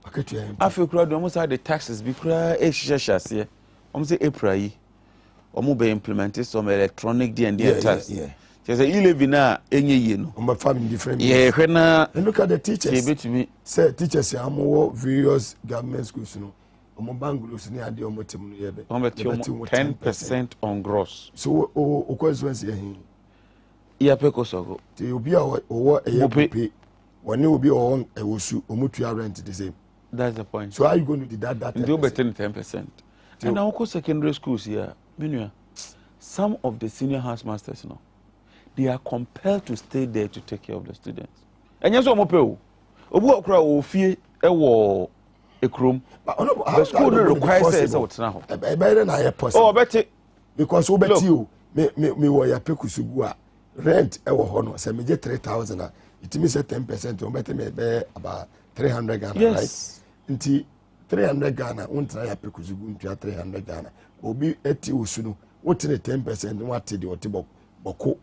Okay to After crowd almost had the taxes because here. Almost say April almost be implemented some electronic D&D tax. There's a 11 now any year no. My family different. Yeah, when and look at the teachers. Say teachers are more various government schools no. Bangalows near the Omotem yebe. 10% on gross. So o consequence here. Yeah, pekosogo. Ti obi o pay. When you be on a wosu omutua rent the same. That's the point. So how are you going to deduct that? Do better than 10%. And now secondary schools here, some of the senior housemasters now. They are compelled to stay there to take care of the students. And yes, I'm open. Obu okra ofie ewo ekrom. The school requires us out now. Better na possible. Oh, better because we better you me wo ya pekusugu a rent ewo ho no say me je 3,000 a it means 10% o better me be about 300 Ghana, yes. Right? Nti 300 Ghana untra ya pekusugu ntua 300 Ghana. Obi eti usunu wotine 10% wate de otibok boko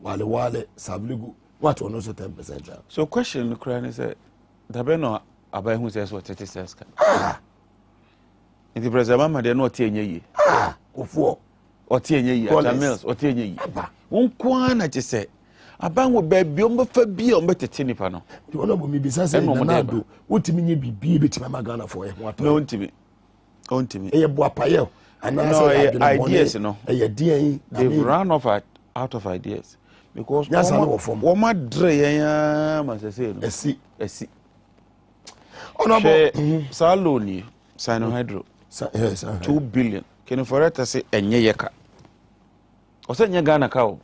wale sabligu what on also 10%. So question the crown is that no abai who says what 30 cents can. In the president mama they no tie nye yi. Ofuo o tie nye yi at mills o tie nye yi. Won kwa na je say aban wo ba bi o mfa bi o mbetete nipa no. The one of me be say na do wotimi nye bibi betima magana for e ho ato. No ntimi. Ontimi. E bo apaye. And no ideas no. They've run out of ideas. Because woman dre must say no. Esi. Honorable Saloni Sinohydro. Yes, 2 billion. Can you for it to say enye yeka? O say nye Ghana ka o.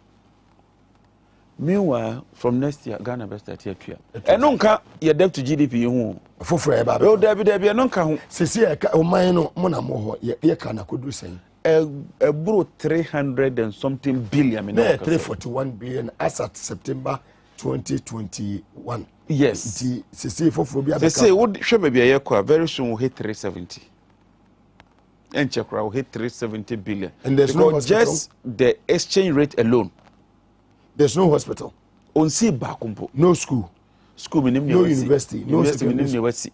Meanwhile, from next year Ghana best at here. And nka your debt to GDP hu. Foforo e ba. O debi nka hu. Sisi e o man no mo na mo ho ye ka na koduru sen. Bro 300 and something billion. 341 billion as at September 2021. Yes. Sisi foforo bi abeka. Sisi would show me be a year very soon we'll hit 370. And check will hit 370 billion. And there's no hospital. Just the exchange rate alone. There's no hospital. On see bakumpo. No school. School minim no university. No university.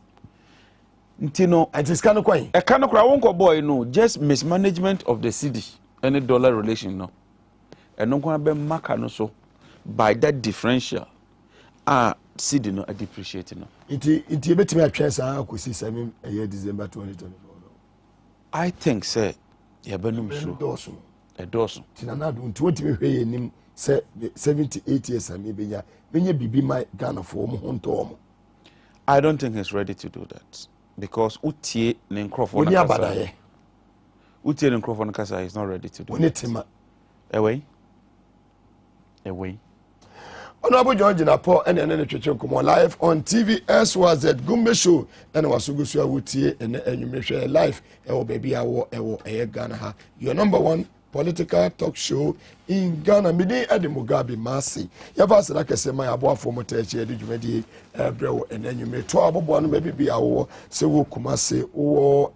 Ntino. And it's kind of quiet. A kind of won't boy no. Just mismanagement of the city. Any dollar relation no. And no going to be mark no so by that differential. City no depreciate no. It bet me a chance I could see 7 December 2024. I think say ya benum so. A dozen. Tinana do 20 me nim say 78 years and maybe ya bibi my Ghana for mo. I don't think he's ready to do that because utie ne nkrofo na kasa. Utie ne nkrofo na kasa is not ready to do that. Away. Honorable George Napo and Twetwe live on TV SYZ Gumbe Show and Wasugusu Awutie and Enyumehwe live baby awo Ghana ha. Your number one political talk show in Ghana. Midi Edi Mugabe Masi. Yava se like say my abo afo motachi edi dwumadi brewo and Enyume to abobo no baby awo se wo Kumase wo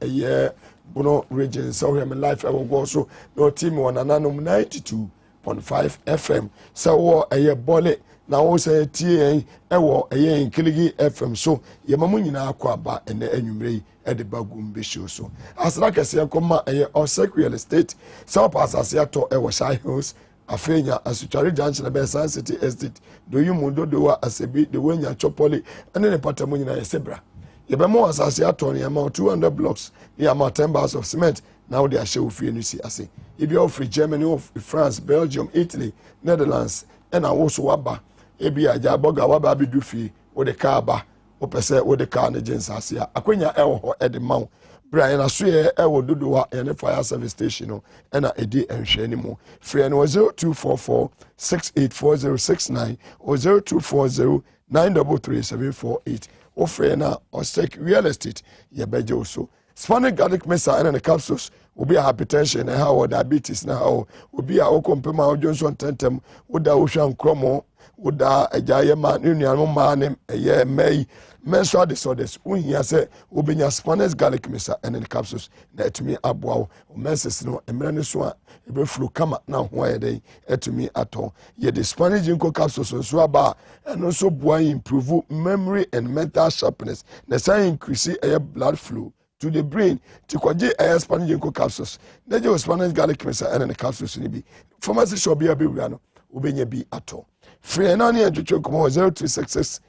Bono region so here my life go so no team one ananom 92.5 FM so wo bole na wo say tie ewo Nkiligi FM so ye mamu nyina akwa ba ene Enyumre ede bagum show so asra kese koma Osek real estate so pass asiato Shai Hills afenya asutware junction be San City Estate do you mundo do wa asebi de wenya chopoli ene ne patamu nyina yesebra ye be mo asiato ne amount 200 blocks the amount 10 bars of cement now they are show fie no si ase e be of Germany, of France, Belgium, Italy, Netherlands and also waba ebi aja boga waba bi du fie wo de car ba wo pese wo de car ne gens ase akwenya ewo ho e de mawo Brian Asuye ewo dodowa ene fire service station no ena edi enhwe ni mu free no 0244 684069 or 0240 933 748 ofre na or stake real estate ye beje also Spanish garlic mesa and the capsules will be a hypertension and how diabetes na how will be a compema Johnson tentem would da ocean chromo would da a giant union man a year may menstrual disorders when he say will be a Spanish garlic mesa and the capsules that to me abwa menses no a meniswa a flu come now why they to me at all yet the Spanish jinko capsules and swaba and also boy improve memory and mental sharpness the sign increase a blood flow to the brain to kwaje Spanish jinko capsules na je Spanish garlic mesa and the capsules ni bi pharmacy shop bi abewura no obenya bi ato free na ne atwetwe komo 0266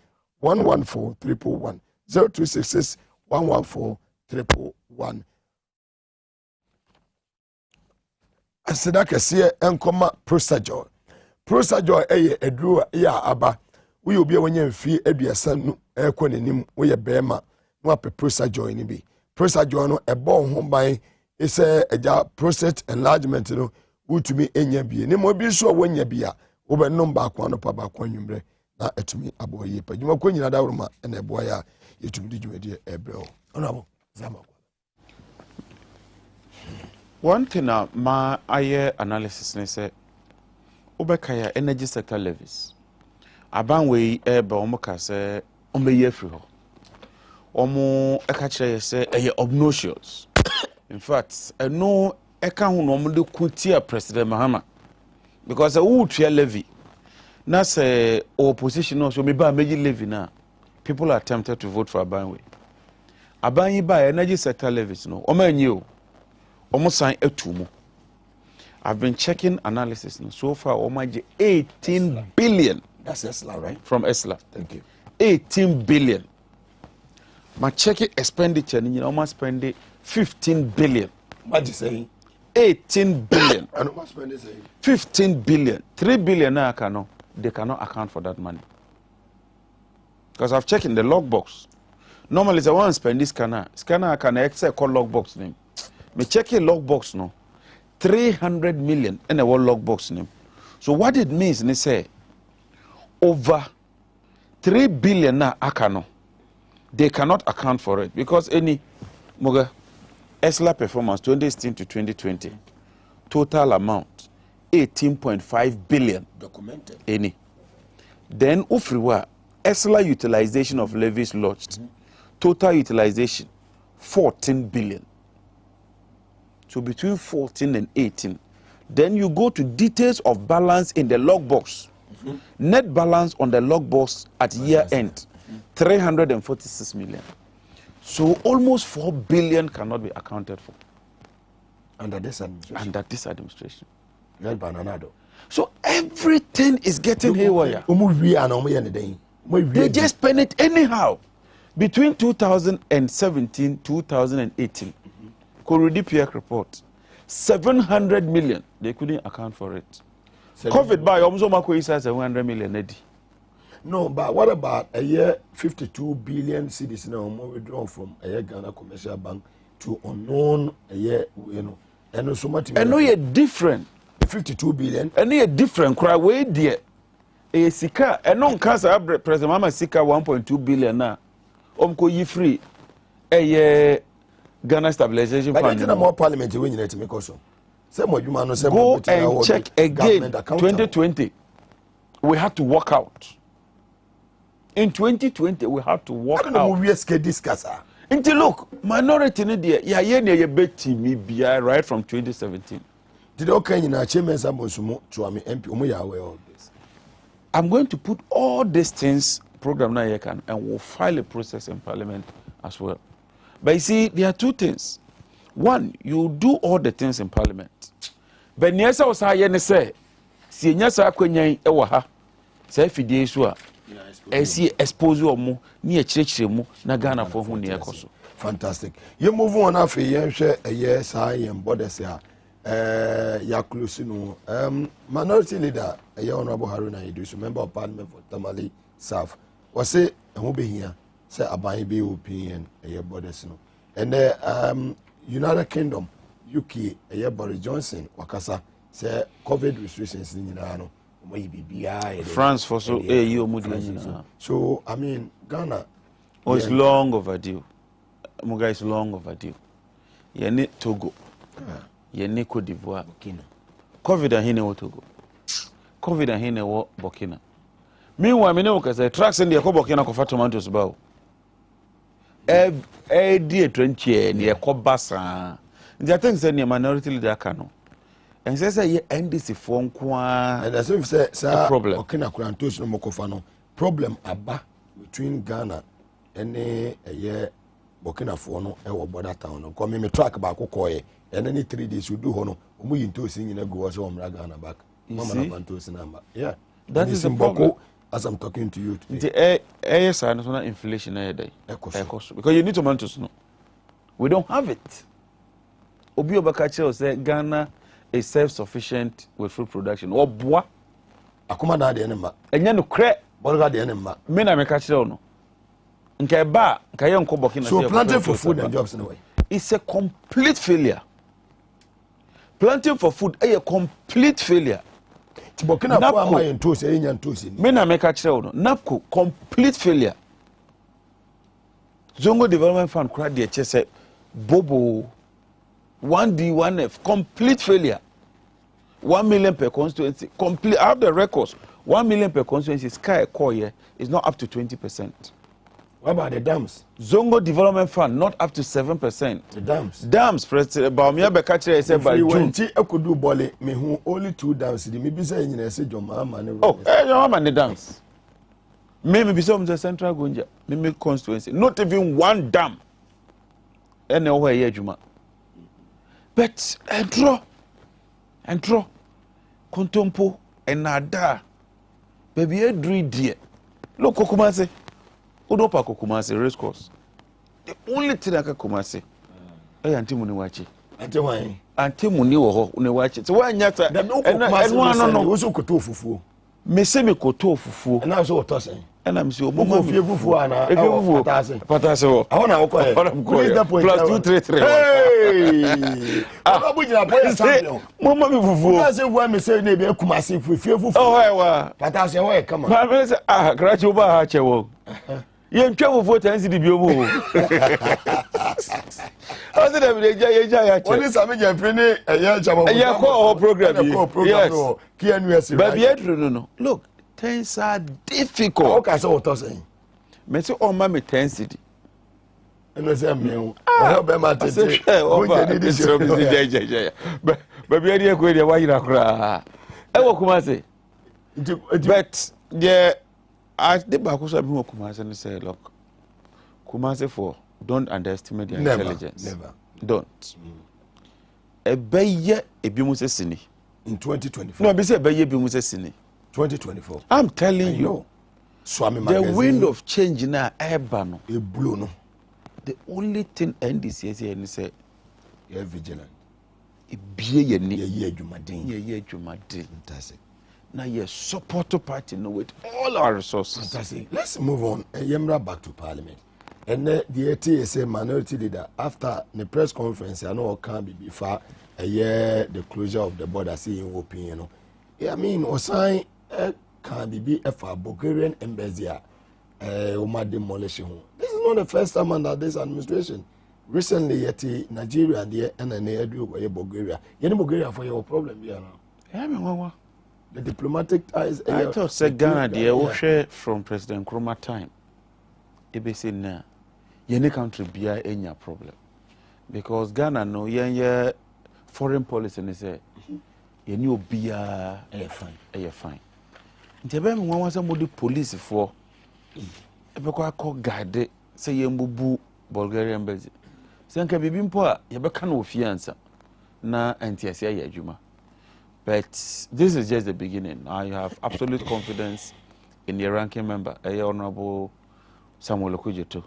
114 301 0266 114 301 aseda kese enkoma prostajol eye eduro ya aba we obi awanya mfi aduasa nu ekọ nanim we ye bema no ape prostajol ni bi prostajol no ebo ho ban ise eja prostate enlargement no utumi enya bie ni mo bi so wonya bia wo be no ba kwa no pa ba kwa nwumre na etumi aboye pa dwuma ko nyina da woroma na ebo ya yetumi di dwumadi ebreo onabo zama one thing ma aye analysis ne say obekaya energy sector levies aban we ebe omuka say omeye free ho omu eka kire say eye obnoxious in fact no eka hu no omde kutia President Mahama because a would fear levy na say opposition also me ba meji levy na people are tempted to vote for Aban yi ba energy sector levies no omanyi o omosan etumu. I've been checking analysis and so far omaje 18 billion. That's Esla, right? From Esla. Thank you. 18 billion. My checking expenditure ni almost spend 15 billion. What you saying? 18 billion. I know what spend is 15 billion. 3 billion now they cannot account for that money. Because I've checked in the logbox. Normally the one spend this scanner can access call logbox name. Me check a logbox no 300 million in a logbox name. So what it means they say over 3 billion na akano they cannot account for it because any moga Esla performance 2016 to 2020 total amount 18.5 billion documented any then ufriwa Esla utilization of levies lodged total utilization 14 billion. So between 14 and 18. Then you go to details of balance in the logbox. Net balance on the logbox at year end, 346 million. So almost 4 billion cannot be accounted for. Under this administration. So everything is getting haywire. They just spend it anyhow. Between 2017, 2018. Korudi PIAC report 700 million they couldn't account for it. COVID by almost 700 million edi. No, but what about a year 52 billion cedis now more withdrawn from a year Ghana Commercial Bank to unknown a year, you know, and so much. And no, you're different. 52 billion. And you're different. Cry way dear. A sika and non cancer President Mama sika 1.2 billion now. Yi free a year. Ghana stabilization fund. But more parliament when you need to make also. Go and check again. 2020, we had to walk out. In 2020, we had to walk out. We discuss. Until look, minority in India, yeah, bet me right from 2017. Did okay in a chairman to MP aware of this? I'm going to put all these things program now and we'll file a process in parliament as well. But you see, there are two things. One, you do all the things in parliament. But Niasa was high say, see Niasa Quenya Ewaha, say Fidiesua, I see expose you more near Churchill, Nagana for whom near Koso. Fantastic. You move on after a yes, I am Bodessia, Yaklusino, minority leader, a young Honorable Haruna Idris, member of parliament for Tamale South, was it, and who be here? Say Abai be opinion a year borders no. And the United Kingdom, UK, a year Boris Johnson, Wakasa, say COVID restrictions in Nano, maybe BI. France for so a year. So I mean Ghana, Oh, it's long overdue. Muga is long overdue. Yeni Togo. Yeni Cote d'Ivoire. COVID and hine wo Togo. COVID and hine wo Burkina. Meanwhile, me know say trucks in the Burkina ko fa tomatoes ba o. Die 20 ne ko basa. I think say the minority leader kano. And say NDC for nko and as if say problem. Burkina Krantos no mokofa no. Problem aba between Ghana and Burkina Faso no e wo border town no. Come me track ba ko koye. And any 3 days you do hono. Omu yinto sing na go so omra Ghana back. Mama na pantos number. Yeah. That is the problem. As I'm talking to you today. The ASR national inflation because you need tomatoes no. We don't have it. Obi Obakache say Ghana is self-sufficient with food production. Obwa akoma na de enema. Enya no kre bolga de enema. Me na me ka kire no. Nke ba nka ye nko Burkina. So planting for food and jobs in a way. It's a complete failure. Planting for food is a complete failure. Burkina Faso am I ntosi enya ntosi. Me na me ka kire no. NAPCO complete failure. Zongo Development Fund kra de che say bobo 1D, 1F, complete failure. 1 million per constituency, complete. I have the records. 1 million per constituency, Sky Core is not up to 20%. What about the dams? Zongo Development Fund, not up to 7%. The dams? Dams, President Baumia Bekachire said by June. I could do Bole, me who only 2 dams. The maybe saying I said your mama. Oh, your mama the dams. Maybe some the central Gunja, maybe constituency, not even 1 dam. Anywhere here, Juma. But and draw contompo and nada baby a dream dear look Kokumase Udopa Kokumase race course the only thing I can Kumase Antimuni wachi Antimuni wo ne wachi so why nyata and one no also koto fufu me say me koto fufu and now so toss and I'm so mama fie fufu ana patase wo I wanna go ahead plus 233 hey abu jina boy champion mama me fufu I say why me say na be Kumase fie fufu oh why patase wo come ma me say krachi oba ha chewo ye ntwa fufu tansi di biomo I said that ya what is am je free ni eye chama eye call program yes KNUS but no look things are difficult. Okay, so what saying? Me say o ma me 10 cedi. Eno say me o. O be ma tete. O ba ni so bi je. But be area ko dey wa yira kra. E wo Kumase. But the the ba ko so bi wo Kumase ni say look. Kumase for don't underestimate their intelligence. Never. Don't. E be ye e bi mu say sini. In 2024. No, be say e be ye bi mu say sini. 2024. I'm telling you. Swami the wind of change now, no. A blow no. The only thing NDC say, you're vigilant. Ye Fantastic. Now you're support party with all our resources. Fantastic. Let's move on. Yemra back to Parliament. And the ATSA minority leader after the press conference, I know can be before a year the closure of the border seeing open, you know. I mean, Osai can be for Bulgarian embassy, demolition. This is not the first time under this administration. Recently, Nigeria and the NNA Bulgaria. You Bulgaria for your problem here now. The diplomatic ties. I thought said Ghana the share from President Nkrumah time. It be saying now, any country be any problem because Ghana no yeah foreign policy and say. You know, be fine. Ntebe me wan say mo the police for e be call guide say ye mbubu Bulgarian embassy. Say nka bibi mpo a ye be ka na ofiansa na antiase ya adwuma. But this is just the beginning. I have absolute confidence in the ranking member, Honorable Samuel Okujeto.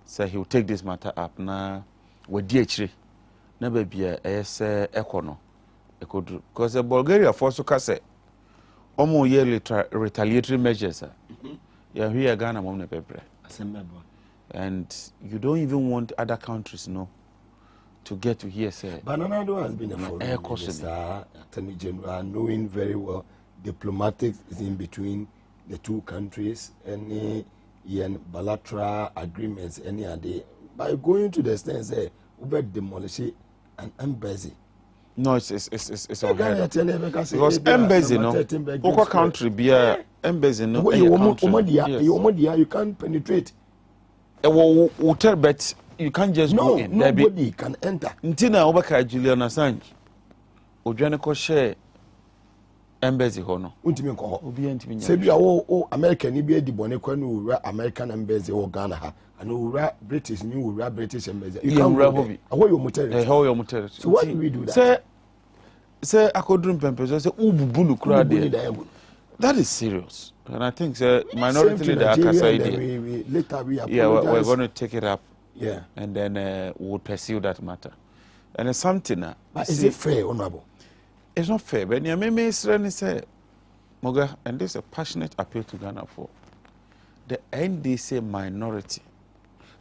Say he will take this matter up na wadi achire na ba bia say ekono. Because the Bulgaria force say almost yearly retaliatory measures. You hear Ghana mom paper. And you don't even want other countries to get to hear say. Bananado has been a foreign minister, Attorney General, knowing very well diplomatics is in between the two countries. And yen bilateral agreements any day by going to the extent say we demolish an embassy. No, it's unheard of. Because embassy, no, Oko country be a embassy, no, you can't penetrate. Hotel, but you can't just go in. Nobody can enter. Ntina Obaka Julian Assange. Ojaneko share embassy hono. Untimi ko. Obi antimi nya. Se bia wo American ni bia di bone kwa no wura American embassy wo Ghana ha. And wura British ni wura British embassy. You can't go there. How your motor? How your motor? So why do we do that? Say akodrum pempeso say ububu no kura there. That is serious. And I think minority leader Akasa idea. Later we apologize. Yeah, we're going to take it up. Yeah. And then we'll pursue that matter. And it's something but is it fair, Honorable? It's not fair. But Nyameme Israeli say, Moga, and this is a passionate appeal to Ghana for. The NDC minority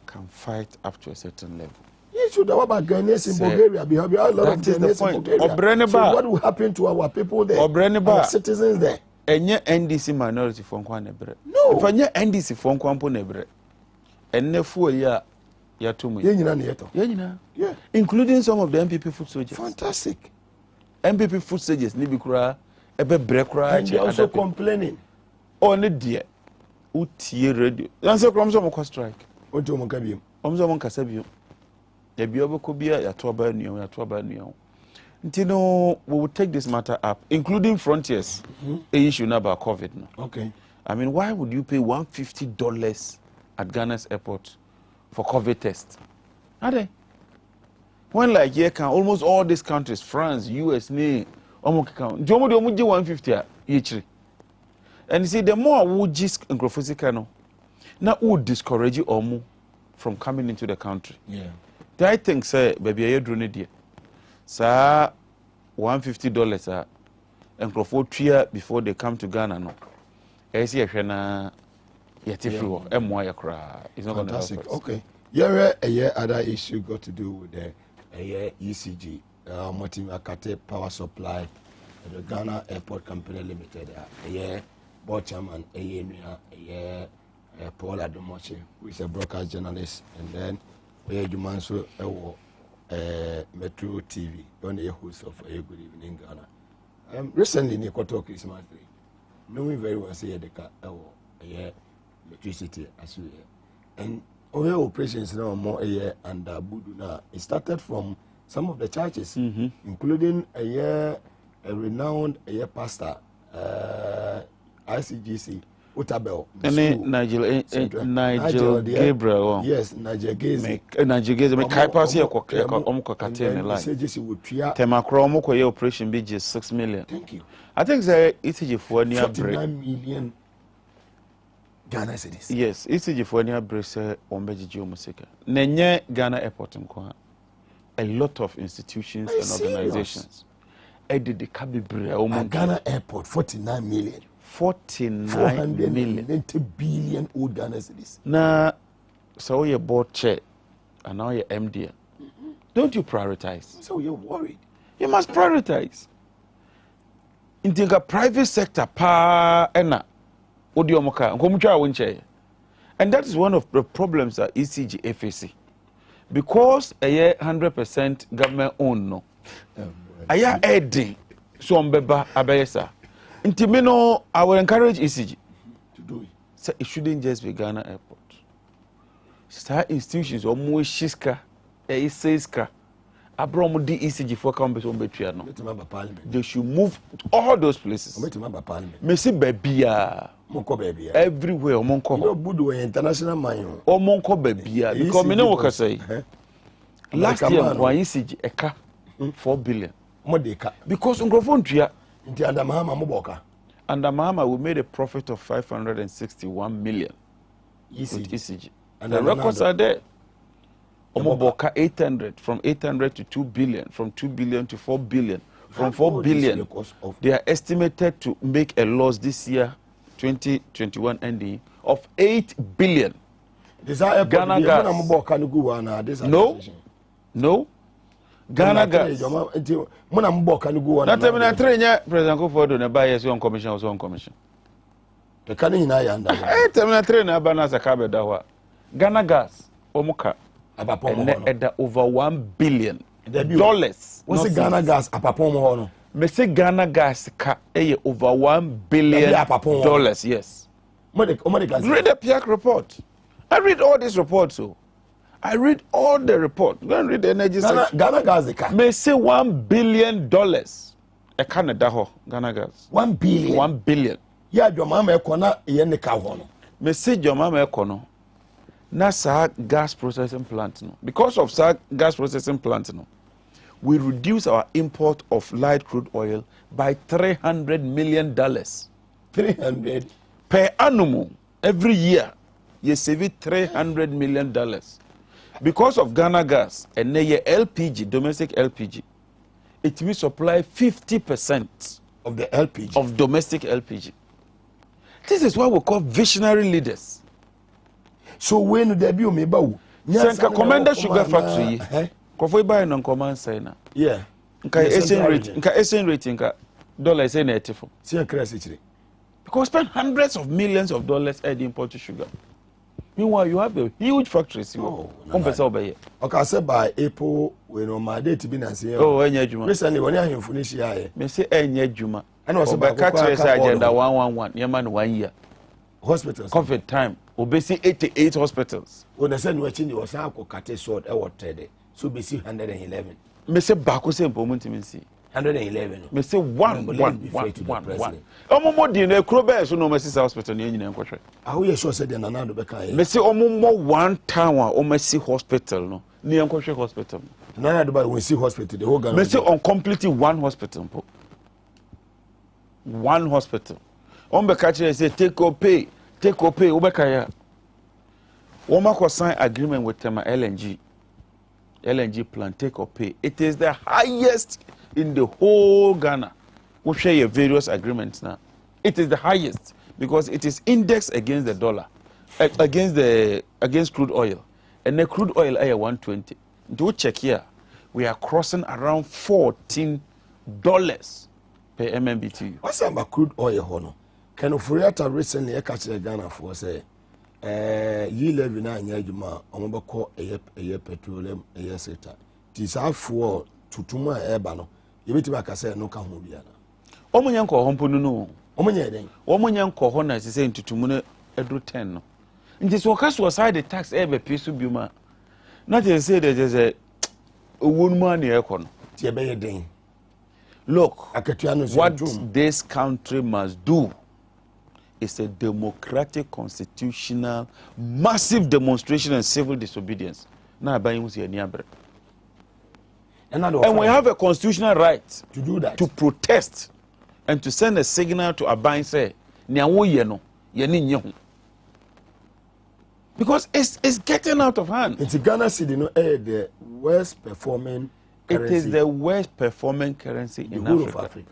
can fight up to a certain level. Yes, so about Ghanaians in Bulgaria. We have a lot of Ghanaians in Bulgaria. So what will happen to our people there? Our citizens there? Enye NDC minority for nkwa nebre. No. If enye NDC for nkwa mpo nebre. Enne fuo ya tumu. Ye nyina na yeto. Ye nyina. Yeah. Including some of the MPP foot soldiers. Fantastic. MPP foot soldiers ni bi kura ebe bre kura. And they also complaining. Oh ne die. Utie radio. Yanse kura mso mo strike. Onto mo ka biom. Omso mo nkasa biom. Ya bi obeko bia ya to aba nuyo. Ntino, we will take this matter up, including Frontiers, a issue now about COVID. No? Okay. I mean, why would you pay $150 at Ghana's airport for COVID tests? Are they? When like here can almost all these countries, France, US, almost count. Do you know 150 each? And you see, the more we just incrofisicano, now would discourage you or more from coming into the country. Yeah. I think, say, baby, I drone it. Sir, $150 and Crawford before they come to Ghana. No, it's not going to help. Okay. Yeah, other issue got to do with the ECG, Motimakate Power Supply, the Ghana Airport Company Limited. Board chairman, Paul Adomoche, who is a broadcast journalist, and then Jumanso Metro TV, on the host of a good evening Ghana. Recently, in Koto Christmas Day, knowing very well, say the car, electricity as well. And our operations now more a year and Buduna. It started from some of the churches, including a renowned pastor, ICGC. Utabel. Nigel Gabriel. Yes, Nigel Gaze. Nigel Gaze. Me kai pass here ko katene line. Temakro mo ko ye operation be just 6 million. Thank you. I think say ECG for near break. 49 million Ghana cedis. Yes, ECG for near break say on beji musika. Nenye Ghana airport nko. A lot of institutions and organizations. I did the Kabibre. Ghana airport 49 million. 49 million. 90 billion old Ghana cedis. Now, so you're board chair and now you're MD. Don't you prioritize? So you're worried. You must prioritize. In the private sector, and that is one of the problems that ECG FAC. Because a year 100% government owned no. A year adding some beba abayesa. Intimino, I will encourage ECG to do it. So it shouldn't just be Ghana Airport. Star institutions or more shiska, ECG, Abram the ECG for campus on Betriano. They should move to all those places. Messi Babia. Everywhere, Monko. You know, Budu international mine. Or Monko Babia. Because me know what I say. Last year, one ECG, eka 4 billion. Because Ungrofon Tria. Under Mahama, we made a profit of 561 million with ECG. And the records are there. Omoboka 800, from 800 to 2 billion, from 2 billion to 4 billion, from 4 billion. They are estimated to make a loss this year, 2021 ending, of 8 billion. Ghana gas. No. Ghana gas. Not even a train, President Kufuor, don't buy on commission or on commission. The canning in Ayanda. Terminatory na Banasa Cabedawa. Ghana gas, Omuka. About over $1 billion. What's the Ghana gas? Apapomo. Me say Ghana gas ka over $1 billion. Yes. Read the PIAC report. I read all these reports. So I read all the reports. Go and read the energy section. Ghana gas. Me say $1 billion. A Canada Ghana gas. 1 billion. 1 billion. Yeah, your mama ekona yene ka hono. Me say your mama ekono. Na sa gas processing plant no. Because of sa gas processing plant no, we reduce our import of light crude oil by $300 million. 300 per annum every year. You save it $300 million because of Ghana gas and now LPG, domestic LPG. It will supply 50% of the LPG of domestic LPG. This is what we call visionary leaders. So when there be me bawo. Senka Commander Sugar Factory. Kofo buy non command say na. Yeah. Nka exchange rate nka dollar say na etifo. See crazy chire. Because spend hundreds of millions of dollars at import sugar. Meanwhile, you have a huge factories. Okay, I said by April, when on my day to be Nancy. Oh, any Juma. Recently, when I have finished here, may say any Juma. And also by catchers agenda 111, Yaman 1 year. Hospitals. COVID time. Obesi 88 hospitals. When I said watching the Osako Kate sword, I was so busy 111. May say Baku say Bomunti see. 111. Me say one. Omo mo di na Krobe so no Mercy Hospital ni nyina nkwhwe. Aho ye sure say the nanado be kan. Me say omo mo one town a o Mercy Hospital no. Ni nkwhwe hospital. Nanado ba we see hospital the whole Ghana. Me say on completely one hospital. One hospital. On be catch say take or pay. Obeka ya. Oma ko sign agreement with Tema LNG plant take or pay. It is the highest in the whole Ghana. We share your various agreements now. It is the highest because it is indexed against the dollar, against crude oil, and the crude oil is 120. Do check here, we are crossing around $14 per MMBTU. What's about crude oil, Hono? Can Furiata recently catch the Ghana for say, ye live in Yajuma, Omabako, a petroleum, a year sector. Tis half for Tutuma Ebano. You bet back I say no Kamubiana. Omunyanko Hompuno. Omunyanko Hona is saying to Tumune Edu 10. In this workers was side the tax ever piece of Buma. Not to say that there's a woman aircon. Look, what this country must do is a democratic, constitutional, massive demonstration and civil disobedience. Now, by and we have a constitutional right to do that, to protest and to send a signal to Aban say, because it's getting out of hand. It's Ghana City, the worst performing currency. It is the worst performing currency in Africa.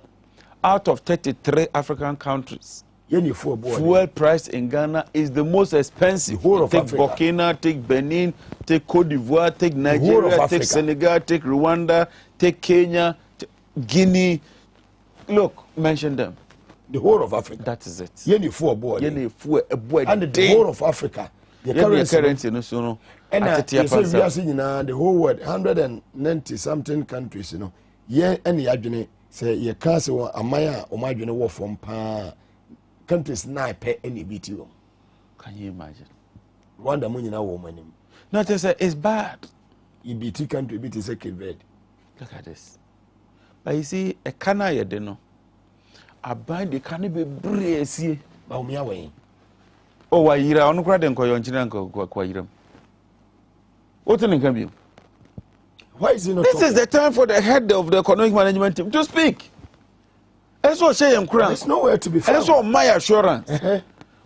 Out of 33 African countries, fuel price in Ghana is the most expensive. Take Burkina, take Benin, take Cote d'Ivoire, take Nigeria, take Senegal, take Rwanda, take Kenya, Guinea. Look, mention them. The whole of Africa. That is it. And the whole of Africa. The currency. And the whole world, 190 something countries, and say you can't say Amaya or my war from countries now pay any BTO. Can you imagine? Rwanda money now woman. Not to say it's bad. EBT country BT second bed. Look at this. But you see, a cana you don't know. I buy the canny be brazy. Oh, me away. Oh, why you're on crowd and call your engineer quite. What's an income? Why is it not? This is the time for the head of the economic management team to speak. That's what say there's nowhere to be found. That's what my assurance.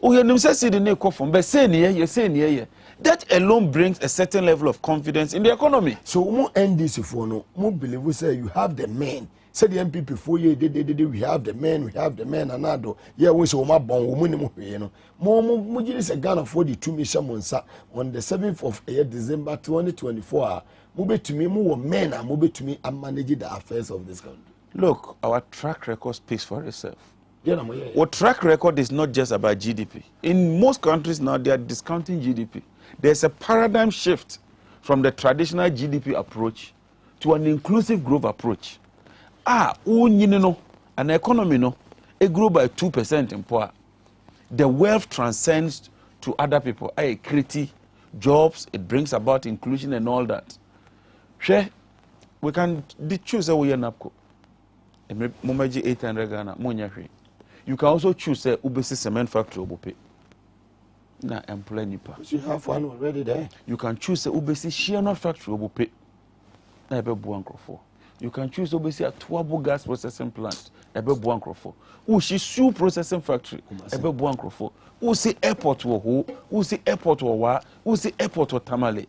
Oh, you necessity the from but saying here. That alone brings a certain level of confidence in the economy. So more end this for no more believe we say you have the men. Say the MPP 4 years we have the men and ado. Yeah, we say my bon woman you know. More is a Ghana 42 mission monsa on the 7th of December 2024. Move to me more men and move to me and manage the affairs of this country. Look, our track record speaks for itself. What track record is not just about GDP. In most countries now, they are discounting GDP. There's a paradigm shift from the traditional GDP approach to an inclusive growth approach. An economy no, it grew by 2% in poor. The wealth transcends to other people. It creates jobs, it brings about inclusion and all that. We can choose a way napco. Momaji 800 Ghana, Monyahi. You can also choose a Ubesi cement factory obope. Na employ nipa. You have one already there. You can choose a Ubesi shear nut factory obope. Na ebe buankrofo. You can choose Ubesi a DWABO gas processing plant. Ebe buankrofo. Ushi shoe processing factory. Ebe buankrofo. Usi airport wo ho. Usi airport wo wa. Usi airport wo tamale.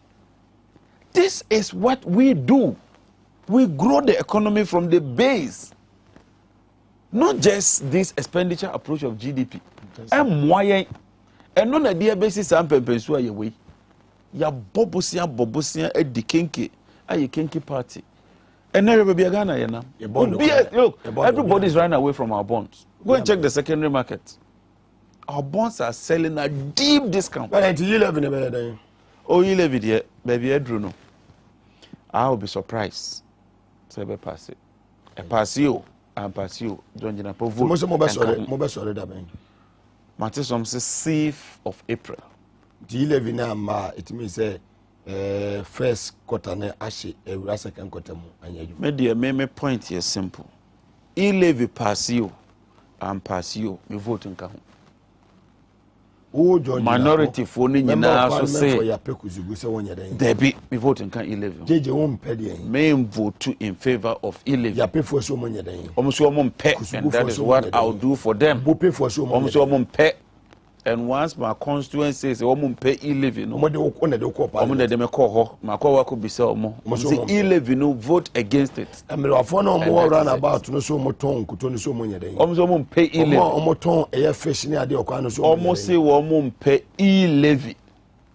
This is what we do. We grow the economy from the base. Not just this expenditure approach of GDP. And none of the basis and pempensua your way. Ya bobosia the kinky, a kinky party. And never be a Ghana, you know. Look, everybody's running away from our bonds. Go and check the secondary market. Our bonds are selling at deep discount. But you live in a better. Oh, you live it here, baby. Edruno. I will be surprised. Sebe pass it. A passio. And pursue John Jinapo vote. Most sorry that man. Matisum says 6th of April. The 11 ma it means first quarter na ashe second quarter mu anyeju. Media me point here simple. Levy pursue and pursue me vote nka ho. Minority for ni nyina so say there be me vote nka 11. JJ won pede main vote in favor of 11. Ya pay for so money den. Omuso omon pe, and that is what I'll do for them. Bo pay for so money. Omuso omon pe, and once my constituency says omon pe 11 no. Omo de me call ho, ma call wa ko bi say omo. Say 11 no vote against it. Emre afọ no mo run about no so mo ton kuto no so money den. Omuso omon pe 11. Omo ton e fish ni ade okwa no so. Omo say wo omon pe 11.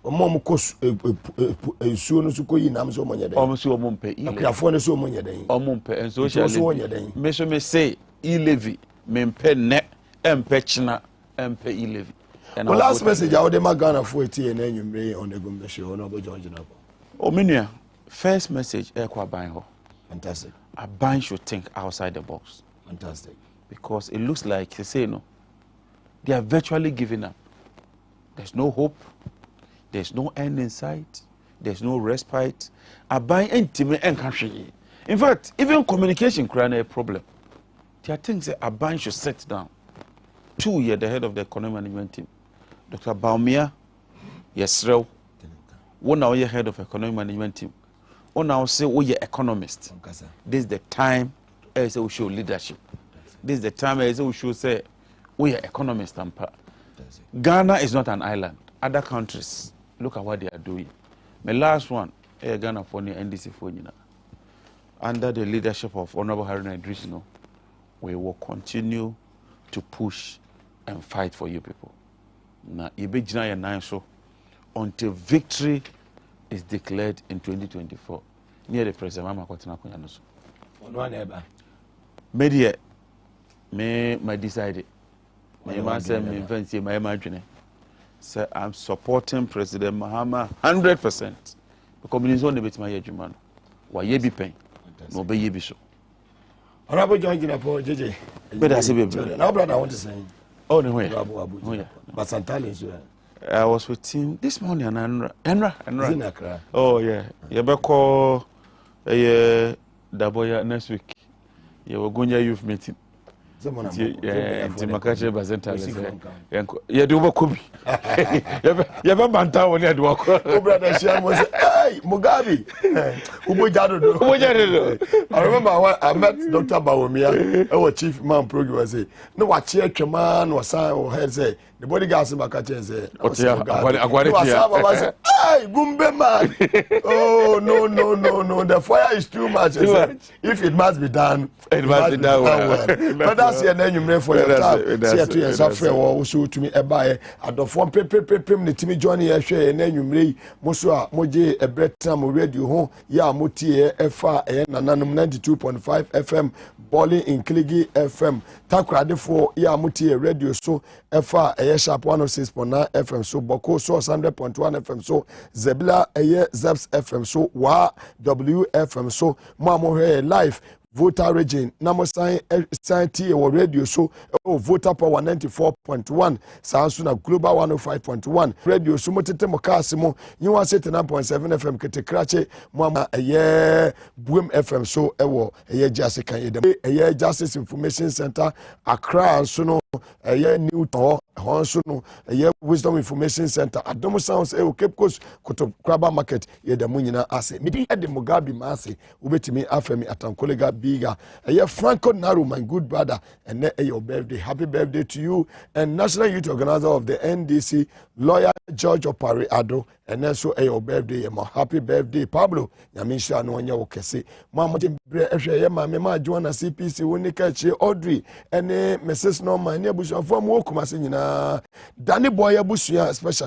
Omo ko suo no so ko yi nam so money den. Omo say omon pe 11. Akrafo no so money den. Omon pe and socially. Me so me say 11 me mpe ne empe china empe 11. Well, last message I would Ghana for it and then you may on the Gumbe show, Honorable John Jinabo. Oh, Minia, first message, Equa Banho. Fantastic. A bank should think outside the box. Fantastic. Because it looks like they say no. They are virtually giving up. There's no hope. There's no end in sight. There's no respite. A bank intimate and country. In fact, even communication creates a problem. There are things that a bank should set down. 2 years the head of the economic management team. Dr. Baumia, Yesrel, one now head of economic management team. One now say we are economist. This is the time I say we show leadership. This is the time I say we should say we are economists. Ghana is not an island. Other countries, look at what they are doing. My last one, Ghana for the NDC for under the leadership of Honorable Haruna Idris, we will continue to push and fight for you people. Now, so until victory is declared in 2024. Near the president, Media, my decided. My man said, my imagine. So I'm supporting President Mahama 100%. Because he's only bit my age, man. Why ye be paying? No be ye be so. Honorable John Jinapo, JJ. But I say, brother. Now, brother, I want to say. Oh, no way. Oh, yeah. But Santali is I was with him this morning, and Enra. Oh, yeah. You better call Daboya next week. You were going to youth meeting. Yeah, Timakache Bazenta. You do what could be. You ever banta when you walk. Oh, brother, Shan was, hey, Mugabe. I remember I met Dr. Bawumia, our chief man program, say, no, what cheer man was say, the bodyguards in Makache say, hey, Gumbe man. Oh, no, the fire is too much. If it must be done, it must be done well. But that's your name for your time. See, 2 years after, also to me, a buy, and the form pim, the Timmy Johnny, and then you may, Mosua, Moje, a Bretam radio ho ya mutie efa nananum 92.5 FM Bowling in Kligi FM Takradefo ya mutie radio so efa sharp 106.9 FM so Boko so 100.1 FM so Zebla Zeps FM so wa WFM so mamo live voter region namosan santi or radio so voter power 94.1 sansuna global 105.1 radio so motete mokasimo nyiwa 79.7 FM ketekrache mama boom FM so ewo jase kan edem Justice Information Center Accra so no new to honso no Wisdom Information Center Adom Sounds Cape Coast Koto Kraba Market yedamu nyina ase midi ede Mugabe mase ubetimi afemi atankolega biga Franco Naru my good brother and your birthday happy birthday to you and National Youth Organizer of the NDC lawyer George Opari Ado and then so your birthday my happy birthday Pablo nyamisha no anya wokese mama bre ehwe mama ma Joanna CPC wonika chi Audrey and Mrs Norman ne abusuafo mo okuma se nyina Danny boy abusua especially